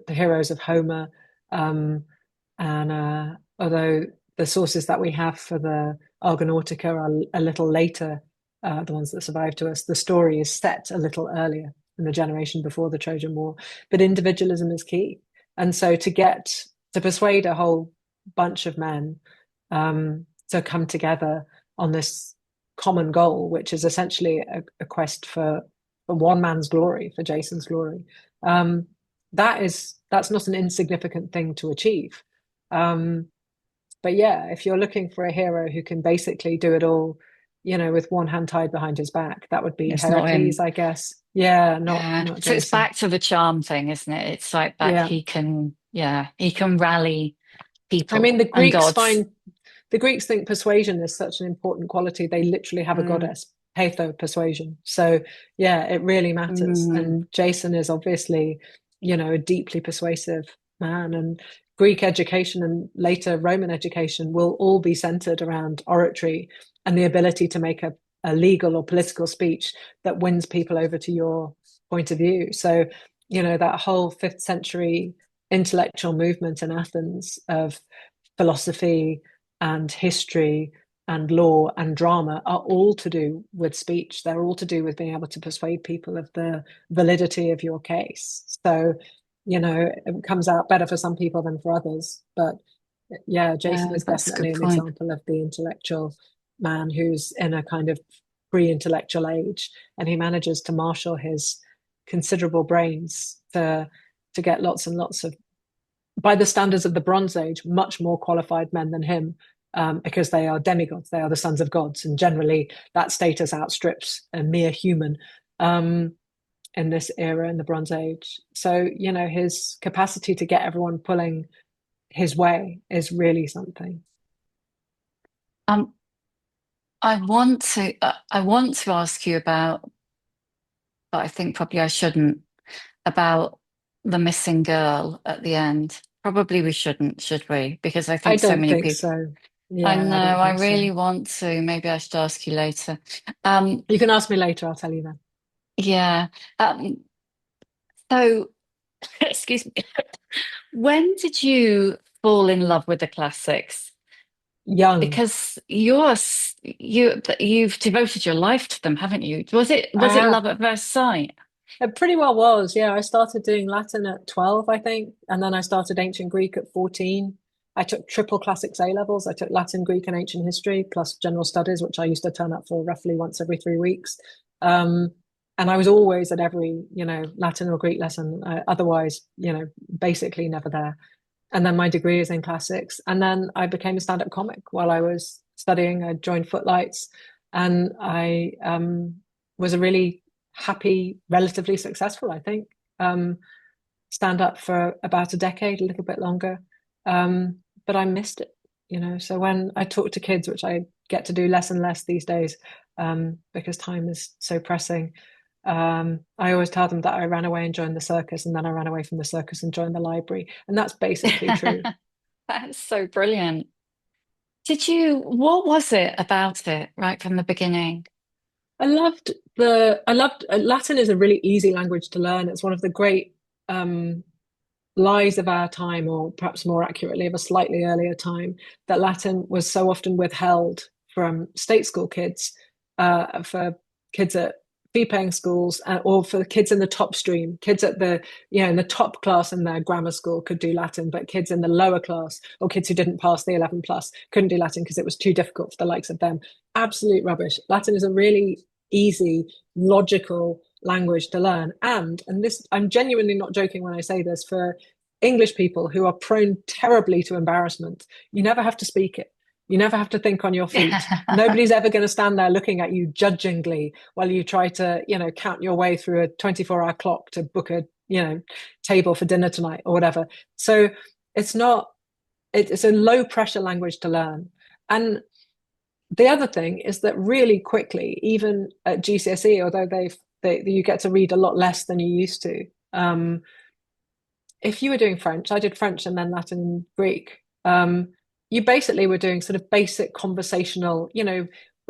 heroes of Homer, um, and although the sources that we have for the Argonautica are a little later, the ones that survive to us, the story is set a little earlier in the generation before the Trojan War. But individualism is key. And so to persuade a whole bunch of men to come together on this common goal, which is essentially a quest for one man's glory, for Jason's glory, that's not an insignificant thing to achieve. Um, but yeah, if you're looking for a hero who can basically do it all, with one hand tied behind his back, that would be It's not Heracles, him. I guess. Yeah, not Yeah. not So it's Jason. back to the charm thing, isn't it? It's like that Yeah. he can, yeah, he can rally I mean, people and gods. The Greeks think persuasion is such an important quality. They literally have a Mm, goddess, Patho persuasion. So yeah, it really matters. mm, And Jason is obviously, a deeply persuasive man. And Greek education and later Roman education will all be centered around oratory and the ability to make a legal or political speech that wins people over to your point of view. So, that whole fifth century intellectual movement in Athens of philosophy and history and law and drama are all to do with speech. They're all to do with being able to persuade people of the validity of your case. So, it comes out better for some people than for others. But yeah, Jason yeah, is that's a definitely good an point. example of the intellectual man who's in a kind of pre-intellectual age, and he manages to marshal his considerable brains to get lots and lots of, by the standards of the Bronze Age, much more qualified men than him, because they are demigods, they are the sons of gods, and generally that status outstrips a mere human. Um, in this era in the Bronze Age. So, his capacity to get everyone pulling his way is really something. Um, I want to ask you about, but I think probably I shouldn't, about the missing girl at the end. Probably we shouldn't, should we? Because I I think so don't many think people. so. I Yeah, know, I don't I think so. really want to. Maybe I should ask you later. Um, You can ask me later, I'll tell you then. yeah. So, excuse me. When did you fall in love with the classics? Young. Because you've devoted your life to them, haven't you? I Was it have. love at first sight? It pretty well was. Yeah, I started doing Latin at 12, I think, and then I started ancient Greek at 14. I took triple classics A levels. I took Latin, Greek, and ancient history, plus general studies, which I used to turn up for roughly once every 3 weeks. Um, and I was always at every, Latin or Greek lesson. Otherwise, basically never there. And then my degree is in classics. And then I became a stand-up comic while I was studying. I joined Footlights, and I was a really happy, relatively successful, I think, stand up for about a decade, a little bit longer. But I missed it, So when I talk to kids, which I get to do less and less these days, because time is so pressing, I always tell them that I ran away and joined the circus, and then I ran away from the circus and joined the library. And that's basically true. That's so brilliant. What was it about it right from the beginning? I loved Latin is a really easy language to learn. It's one of the great um, lies of our time, or perhaps more accurately, of a slightly earlier time, that Latin was so often withheld from state school kids, for kids at fee-paying schools, or for kids in the top stream. Kids at in the top class in their grammar school could do Latin, but kids in the lower class, or kids who didn't pass the 11 plus, couldn't do Latin because it was too difficult for the likes of them. Absolute rubbish. Latin is a really easy, logical language to learn. And this, I'm genuinely not joking when I say this, for English people who are prone terribly to embarrassment, you never have to speak it. You never have to think on your feet. Nobody's ever going to stand there looking at you judgingly while you try to, count your way through a 24-hour clock to book a, table for dinner tonight or whatever. So it's not, it's a low pressure language to learn. And the other thing is that really quickly, even at GCSE, although you get to read a lot less than you used to. If you were doing French, I did French and then Latin and Greek. You basically were doing sort of basic conversational,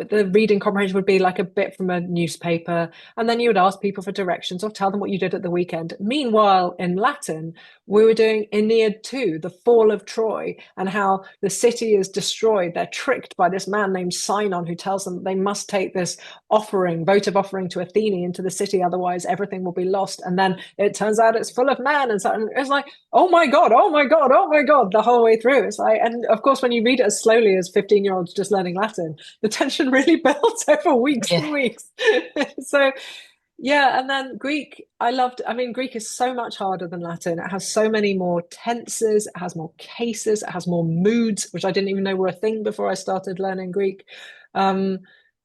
the reading comprehension would be like a bit from a newspaper, and then you would ask people for directions or tell them what you did at the weekend. Meanwhile, in Latin, we were doing Aeneid 2, the fall of Troy, and how the city is destroyed. They're tricked by this man named Sinon, who tells them they must take this votive offering to Athene into the city, otherwise everything will be lost. And then it turns out it's full of man, and so it's like, oh my god, oh my god, oh my god, the whole way through. It's like, and of course, when you read it as slowly as 15-year-olds just learning Latin, the tension really built over weeks and Yeah. weeks. So yeah, and then Greek, Greek is so much harder than Latin. It has so many more tenses, it has more cases, it has more moods, which I didn't even know were a thing before I started learning Greek.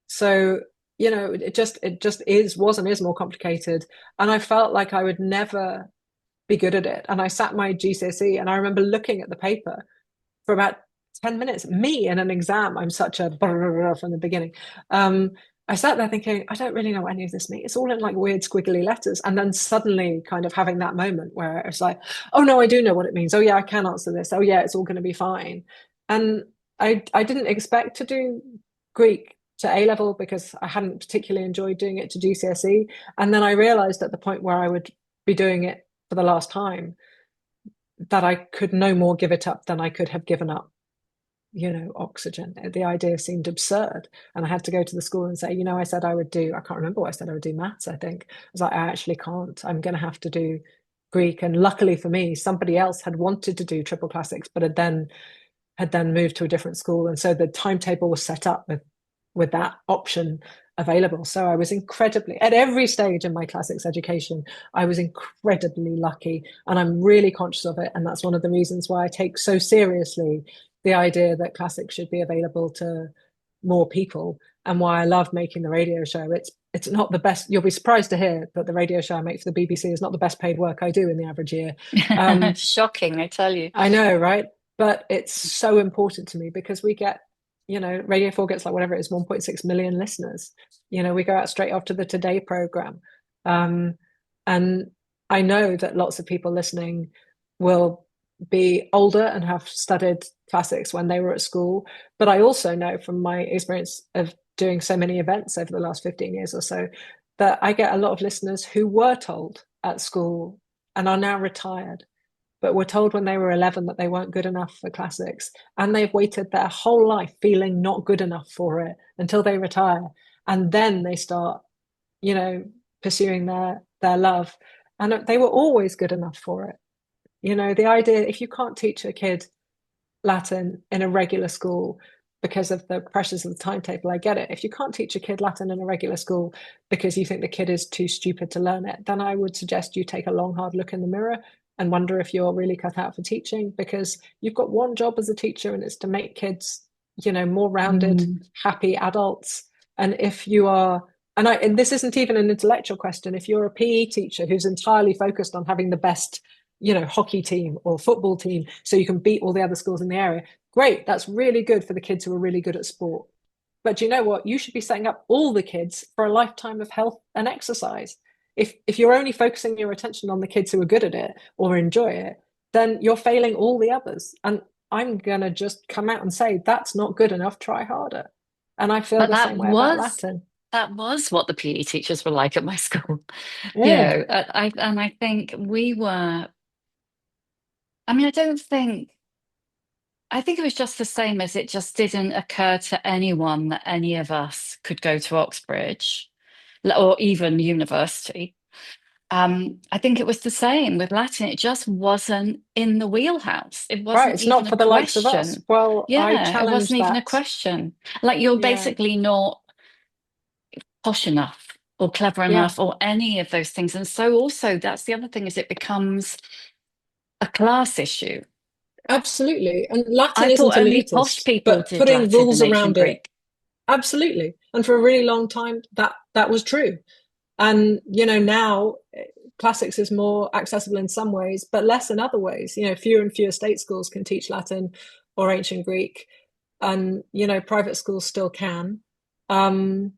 So, was and is more complicated. And I felt like I would never be good at it. And I sat my GCSE, and I remember looking at the paper for about 10 minutes. Me in an exam, I'm such a from the beginning. I sat there thinking, I don't really know what any of this means. It's all in like weird squiggly letters. And then suddenly kind of having that moment where it's like, oh no, I do know what it means. Oh yeah, I can answer this. Oh yeah, it's all going to be fine. And I didn't expect to do Greek to A level because I hadn't particularly enjoyed doing it to GCSE. And then I realized at the point where I would be doing it for the last time that I could no more give it up than I could have given up, oxygen. The idea seemed absurd. And I had to go to the school and say, I said I would do, I can't remember what I said I would do, maths, I think. I was like, I actually can't. I'm going to have to do Greek. And luckily for me, somebody else had wanted to do triple classics, but had then moved to a different school. And so the timetable was set up with that option available. So I was incredibly, at every stage in my classics education, I was incredibly lucky, and I'm really conscious of it. And that's one of the reasons why I take so seriously the idea that classics should be available to more people, and why I love making the radio show. It's it's not the best. You'll be surprised to hear that the radio show I make for the BBC is not the best paid work I do in the average year. Shocking, I tell you. I know, right? But it's so important to me because we get, Radio 4 gets like whatever it is, 1.6 million listeners. We go out straight after the Today program. And I know that lots of people listening will be older and have studied classics when they were at school. But I also know from my experience of doing so many events over the last 15 years or so that I get a lot of listeners who were told at school and are now retired, but were told when they were 11 that they weren't good enough for classics. And they've waited their whole life feeling not good enough for it until they retire. And then they start, pursuing their love. And they were always good enough for it. The idea, if you can't teach a kid Latin in a regular school because of the pressures of the timetable, I get it. If you can't teach a kid Latin in a regular school because you think the kid is too stupid to learn it, then I would suggest you take a long, hard look in the mirror and wonder if you're really cut out for teaching, because you've got one job as a teacher, and it's to make kids, more rounded, happy adults. And if you are, and this isn't even an intellectual question, if you're a PE teacher who's entirely focused on having the best hockey team or football team so you can beat all the other schools in the area, great, that's really good for the kids who are really good at sport. But do you know what? You should be setting up all the kids for a lifetime of health and exercise. If you're only focusing your attention on the kids who are good at it or enjoy it, then you're failing all the others. And I'm going to just come out and say, that's not good enough, try harder. And I feel But the same way about Latin. that was what the PE teachers were like at my school. Mm. I think we were, I mean, I think it was just the same as it just didn't occur to anyone that any of us could go to Oxbridge or even university. I think it was the same with Latin. It just wasn't in the wheelhouse. It Right, wasn't it's even not a for the likes of us. question. Well, I Yeah, it challenge wasn't even a that. question. Like you're Yeah, basically not posh enough or clever yeah, enough or any of those things. And so also that's the other thing is it becomes a class issue. absolutely. And Latin I isn't thought only posh elitist, people but did putting Latin rules and ancient around it, Greek. absolutely. And for a really long time, that was true. And now classics is more accessible in some ways, but less in other ways. Fewer and fewer state schools can teach Latin or ancient Greek, and private schools still can. Um,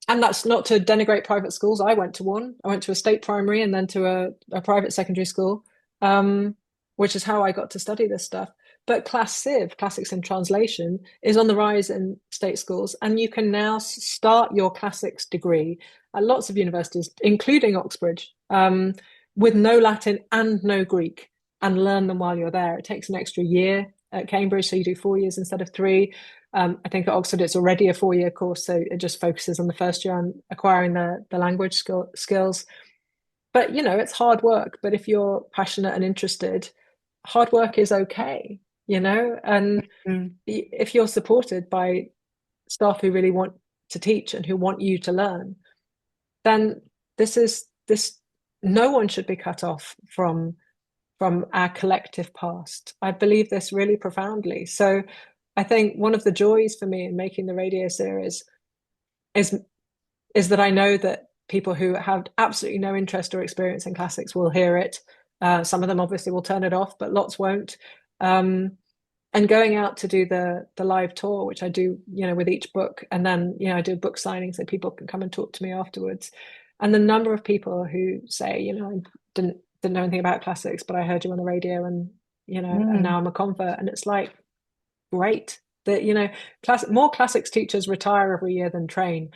and that's not to denigrate private schools. I went to one. I went to a state primary and then to a private secondary school, which is how I got to study this stuff. But Class Civ, Classics in Translation, is on the rise in state schools, and you can now start your classics degree at lots of universities, including Oxbridge, with no Latin and no Greek, and learn them while you're there. It takes an extra year at Cambridge, so you do 4 years instead of three. I think at Oxford it's already a 4 year course, so it just focuses on the first year on acquiring the language skills. But it's hard work. But if you're passionate and interested, hard work is okay, and Mm. if you're supported by staff who really want to teach and who want you to learn, then this no one should be cut off from our collective past. I believe this really profoundly. So I think one of the joys for me in making the radio series is is that I know that people who have absolutely no interest or experience in classics will hear it. Some of them obviously will turn it off, but lots won't. And going out to do the live tour, which I do, with each book, and then I do a book signing so people can come and talk to me afterwards. And the number of people who say, I didn't know anything about classics, but I heard you on the radio, and and now Mm. I'm a convert, and it's like great that more classics teachers retire every year than train.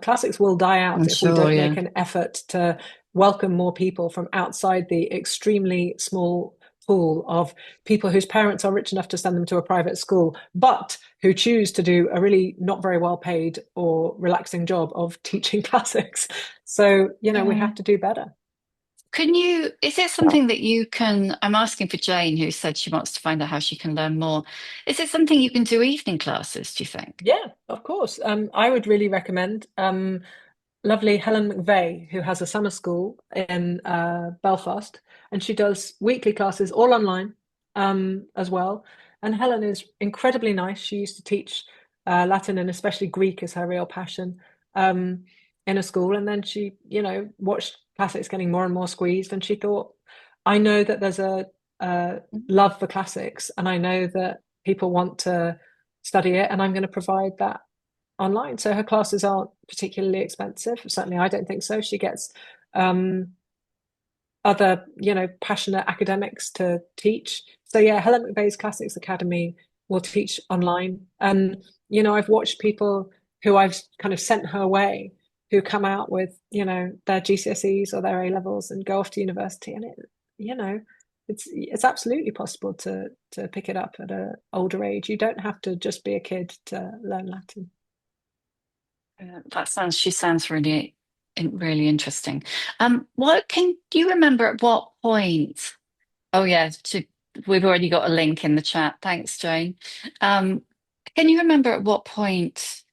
Classics will die I'm out if we sure, don't yeah. make an effort to welcome more people from outside the extremely small pool of people whose parents are rich enough to send them to a private school, but who choose to do a really not very well paid or relaxing job of teaching classics. So, we Yeah. have to do better. Is it something that you can, I'm asking for Jane, who said she wants to find out how she can learn more. Is it something you can do evening classes, do you think? Yeah, of course. I would really recommend lovely Helen McVeigh, who has a summer school in Belfast, and she does weekly classes all online as well. And Helen is incredibly nice. She used to teach Latin and especially Greek is her real passion. Um, in a school, and then she, watched classics getting more and more squeezed, and she thought, I know that there's a love for classics, and I know that people want to study it, and I'm going to provide that online. So her classes aren't particularly expensive. Certainly, I don't think so. She gets other, passionate academics to teach. So yeah, Helen McVey's Classics Academy will teach online. And, I've watched people who I've kind of sent her way who come out with, their GCSEs or their A levels and go off to university. And it's absolutely possible to pick it up at an older age. You don't have to just be a kid to learn Latin. She sounds really, really interesting. Do you remember at what point? Oh yeah, we've already got a link in the chat. Thanks, Jane. Um, can you remember at what point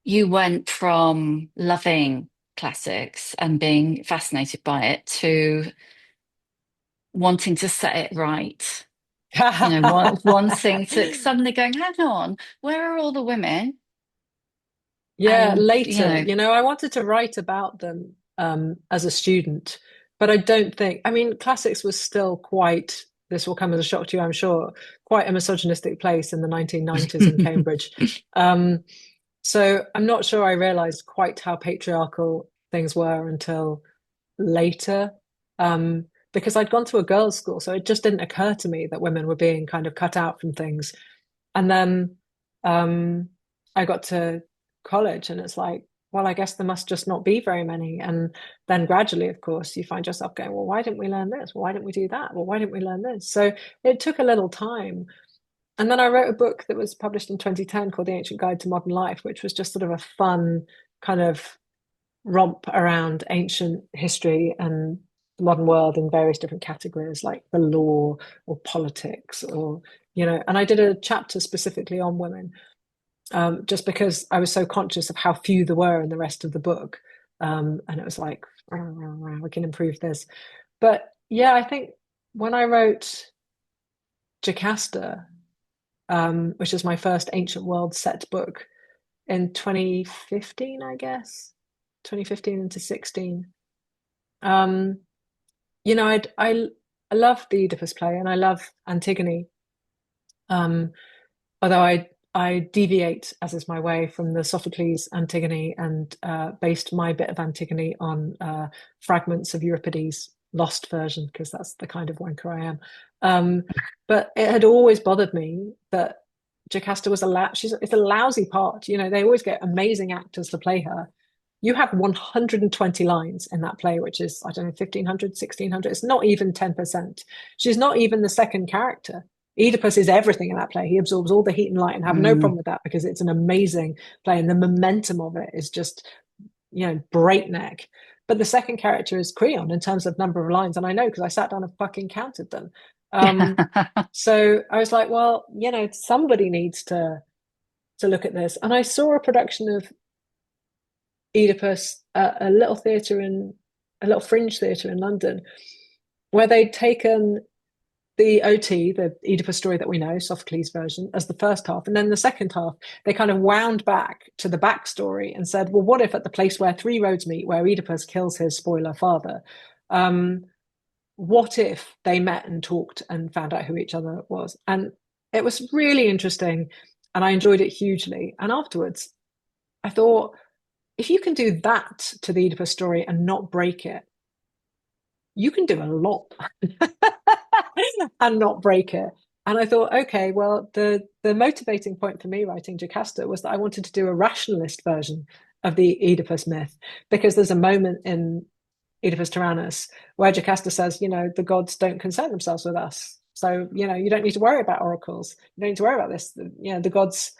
you went from loving classics and being fascinated by it to wanting to set it right? Wanting to suddenly going, hang on, where are all the women? Yeah, And, later, I wanted to write about them as a student, but I don't think, I mean, classics was still quite, this will come as a shock to you, I'm sure, quite a misogynistic place in the 1990s in Cambridge. Um, so I'm not sure I realized quite how patriarchal things were until later, because I'd gone to a girls' school, so it just didn't occur to me that women were being kind of cut out from things. And then I got to college, and it's like, well, I guess there must just not be very many. And then gradually, of course, you find yourself going, well, why didn't we learn this? Well, why didn't we do that? Well, why didn't we learn this? So it took a little time. And then I wrote a book that was published in 2010 called The Ancient Guide to Modern Life, which was just sort of a fun kind of romp around ancient history and the modern world in various different categories like the law or politics or, and I did a chapter specifically on women, just because I was so conscious of how few there were in the rest of the book. And it was like, we can improve this. But yeah, I think when I wrote Jocasta, which is my first ancient world set book in 2015, I guess, 2015 into 16. Um, I love the Oedipus play and I love Antigone. Um, Although I deviate, as is my way, from the Sophocles Antigone and based my bit of Antigone on fragments of Euripides' lost version, because that's the kind of wanker I am. But it had always bothered me that Jocasta was it's a lousy part. They always get amazing actors to play her. You have 120 lines in that play, which is, I don't know, 1,500, 1,600. It's not even 10%. She's not even the second character. Oedipus is everything in that play. He absorbs all the heat and light and have no problem with that because it's an amazing play and the momentum of it is just, breakneck. But the second character is Creon in terms of number of lines. And I know because I sat down and fucking counted them. So I was like, well, somebody needs to look at this. And I saw a production of Oedipus at a little fringe theatre in London, where they'd taken the OT, the Oedipus story that we know, Sophocles' version, as the first half. And then the second half, they kind of wound back to the backstory and said, well, what if at the place where three roads meet, where Oedipus kills his spoiler father, what if they met and talked and found out who each other was? And it was really interesting and I enjoyed it hugely. And afterwards, I thought, if you can do that to the Oedipus story and not break it, you can do a lot and not break it. And I thought, okay, well, the motivating point for me writing Jocasta was that I wanted to do a rationalist version of the Oedipus myth, because there's a moment in Oedipus Tyrannus where Jocasta says, the gods don't concern themselves with us. So, you don't need to worry about oracles. You don't need to worry about this. The gods,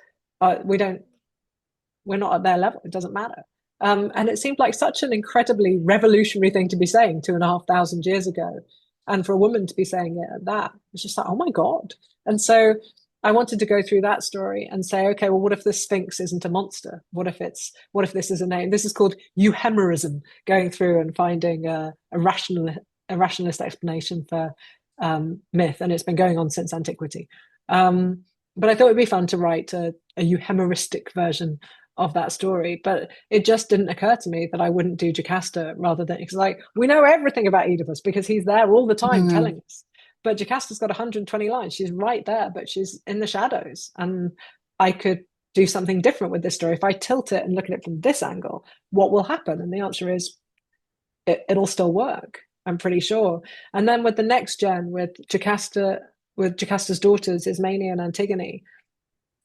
we're not at their level. It doesn't matter. And it seemed like such an incredibly revolutionary thing to be saying 2,500 years ago. And for a woman to be saying it at that, it's just like, oh my God. And so I wanted to go through that story and say, okay, well, what if the Sphinx isn't a monster? What if this is a name? This is called euhemerism, going through and finding a rationalist explanation for myth. And it's been going on since antiquity. But I thought it'd be fun to write a euhemeristic version of that story. But it just didn't occur to me that I wouldn't do Jocasta rather than, because like we know everything about Oedipus because he's there all the time Mm. telling us. But Jocasta's got 120 lines. She's right there, but she's in the shadows. And I could do something different with this story. If I tilt it and look at it from this angle, what will happen? And the answer is it'll still work, I'm pretty sure. And then with the next gen, with Jocasta's daughters, Ismene and Antigone,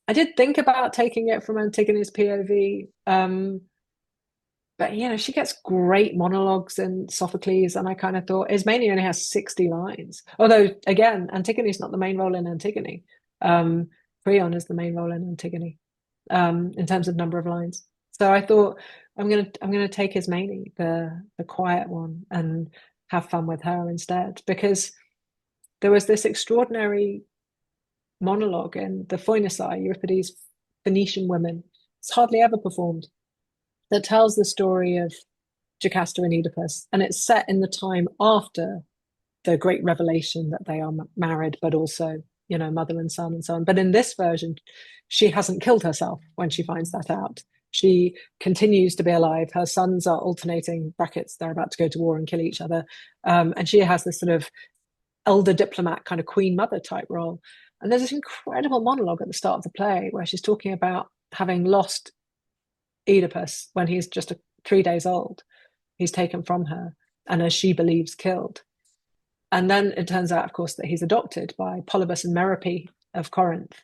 I did think about taking it from Antigone's POV. But she gets great monologues in Sophocles, and I kind of thought Ismene only has 60 lines. Although again, Antigone's not the main role in Antigone. Creon is the main role in Antigone, in terms of number of lines. So I thought I'm gonna take Ismene, the quiet one, and have fun with her instead, because there was this extraordinary monologue in the Phoenissae, Euripides' Phoenician women. It's hardly ever performed, that tells the story of Jocasta and Oedipus, and it's set in the time after the great revelation that they are married, but also, mother and son and so on. But in this version, she hasn't killed herself when she finds that out. She continues to be alive. Her sons are alternating brackets. They're about to go to war and kill each other. And she has this sort of elder diplomat, kind of queen mother type role. And there's this incredible monologue at the start of the play where she's talking about having lost Oedipus when he's just 3 days old. He's taken from her and, as she believes, killed. And then it turns out, of course, that he's adopted by Polybus and Merope of Corinth.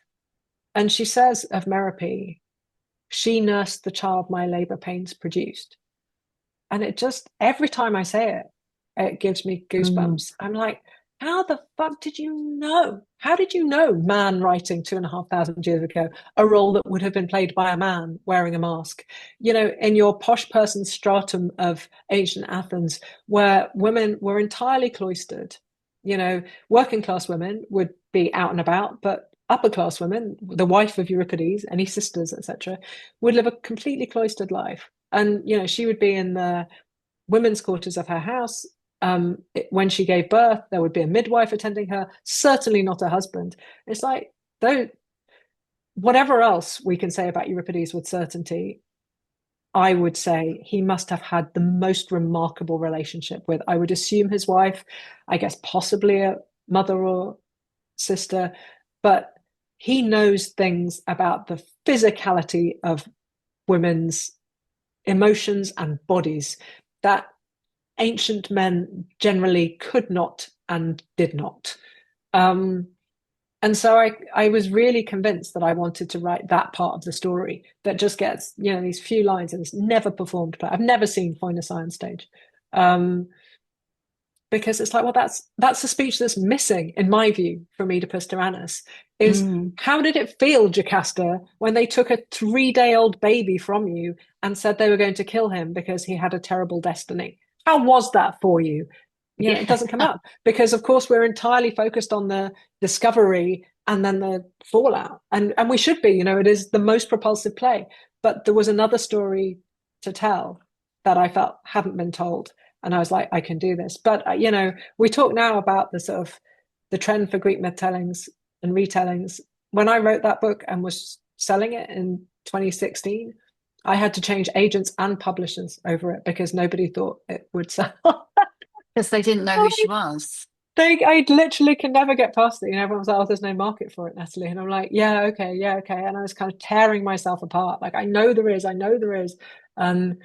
And she says of Merope, she nursed the child my labor pains produced. And it just, every time I say it, it gives me goosebumps. I'm like, how the fuck did you know? How did you know, man writing 2,500 years ago, a role that would have been played by a man wearing a mask? In your posh person stratum of ancient Athens, where women were entirely cloistered, working class women would be out and about, but upper class women, the wife of Euripides, any sisters, etc., would live a completely cloistered life. And, she would be in the women's quarters of her house. When she gave birth, there would be a midwife attending her, certainly not a husband. It's like, though, whatever else we can say about Euripides with certainty, I would say he must have had the most remarkable relationship with, I would assume, his wife, I guess possibly a mother or sister, but he knows things about the physicality of women's emotions and bodies that ancient men generally could not and did not. And so I was really convinced that I wanted to write that part of the story that just gets, these few lines, and it's never performed, but I've never seen Phoenissae on stage. Because it's like, well, that's the speech that's missing, in my view, from Oedipus Tyrannus, is how did it feel, Jocasta, when they took a 3-day-old baby from you and said they were going to kill him because he had a terrible destiny? How was that for you? It doesn't come up because, of course, we're entirely focused on the discovery and then the fallout. And we should be, it is the most propulsive play. But there was another story to tell that I felt hadn't been told. And I was like, I can do this. But, we talk now about the sort of the trend for Greek myth tellings and retellings. When I wrote that book and was selling it in 2016, I had to change agents and publishers over it because nobody thought it would sell. Because they didn't know who she was. I literally can never get past it. Everyone was like, oh, there's no market for it, Natalie. And I'm like, yeah, okay. And I was kind of tearing myself apart. Like, I know there is. And,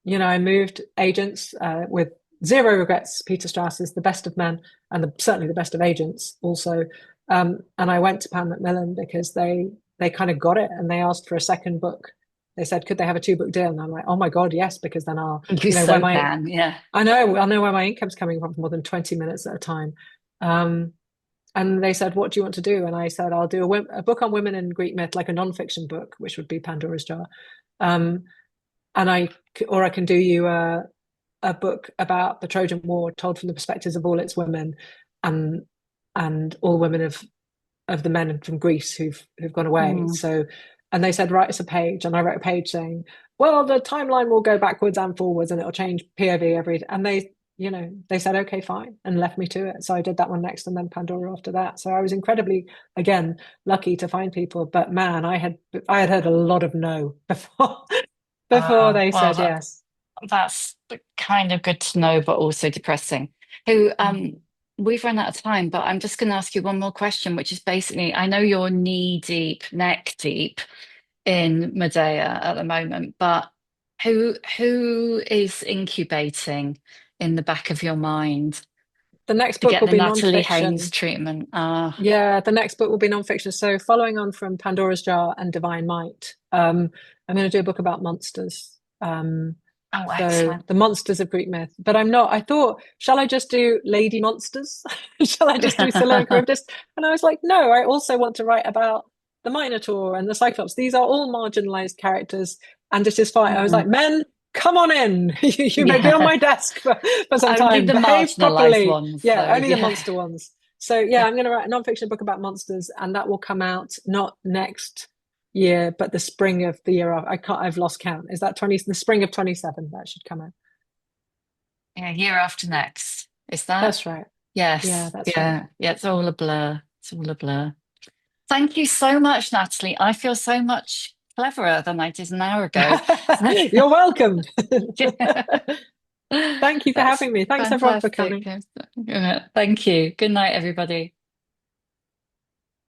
I moved agents with zero regrets. Peter Strauss is the best of men and certainly the best of agents also. And I went to Pan Macmillan because they kind of got it, and they asked for a second book. They said, could they have a 2-book deal? And I'm like, oh my God, yes, because then I'll, You so can, yeah. I know where my income's coming from for more than 20 minutes at a time. And they said, what do you want to do? And I said, I'll do a book on women in Greek myth, like a non-fiction book, which would be Pandora's Jar. And I can do you a book about the Trojan War told from the perspectives of all its women and all women of the men from Greece who've gone away. So, and they said, write us a page. And I wrote a page saying, well, the timeline will go backwards and forwards and it'll change POV and they said, okay, fine, and left me to it. So I did that one next and then Pandora after that. So I was incredibly, again, lucky to find people. But man, I had heard a lot of no before they Well, said yes. that's kind of good to know, but also depressing. Who We've run out of time, but I'm just going to ask you one more question, which is basically, I know you're knee deep, neck deep in Medea at the moment, but who is incubating in the back of your mind The next to book get will the be Natalie Haynes nonfiction. treatment? Yeah, the next book will be nonfiction. So following on from Pandora's Jar and Divine Might, I'm going to do a book about monsters. Oh, So excellent. the monsters of Greek myth. But I'm not, I thought, shall I just do lady monsters? Shall I just do Scylla and Charybdis? And I was like, no, I also want to write about the Minotaur and the Cyclops. These are all marginalized characters. And it is fine. I was like, Mm, men, come on in. You may be on yeah, my desk for some only time. the Behave marginalized properly. ones, Yeah, though. only the Yeah. monster ones. So yeah, I'm going to write a nonfiction book about monsters, and that will come out not next year, but the spring of the year. I've lost count. Is that the spring of 27? That should come out. Yeah, year after next. Is that? That's right. Yeah, Yes. that's right. Yeah. Yeah, it's all a blur. It's all a blur. Thank you so much, Natalie. I feel so much cleverer than I did an hour ago. You're welcome. Yeah. Thank you for That's having me. Thanks everyone for fantastic. coming. Yes. Yeah, thank you. Good night, everybody.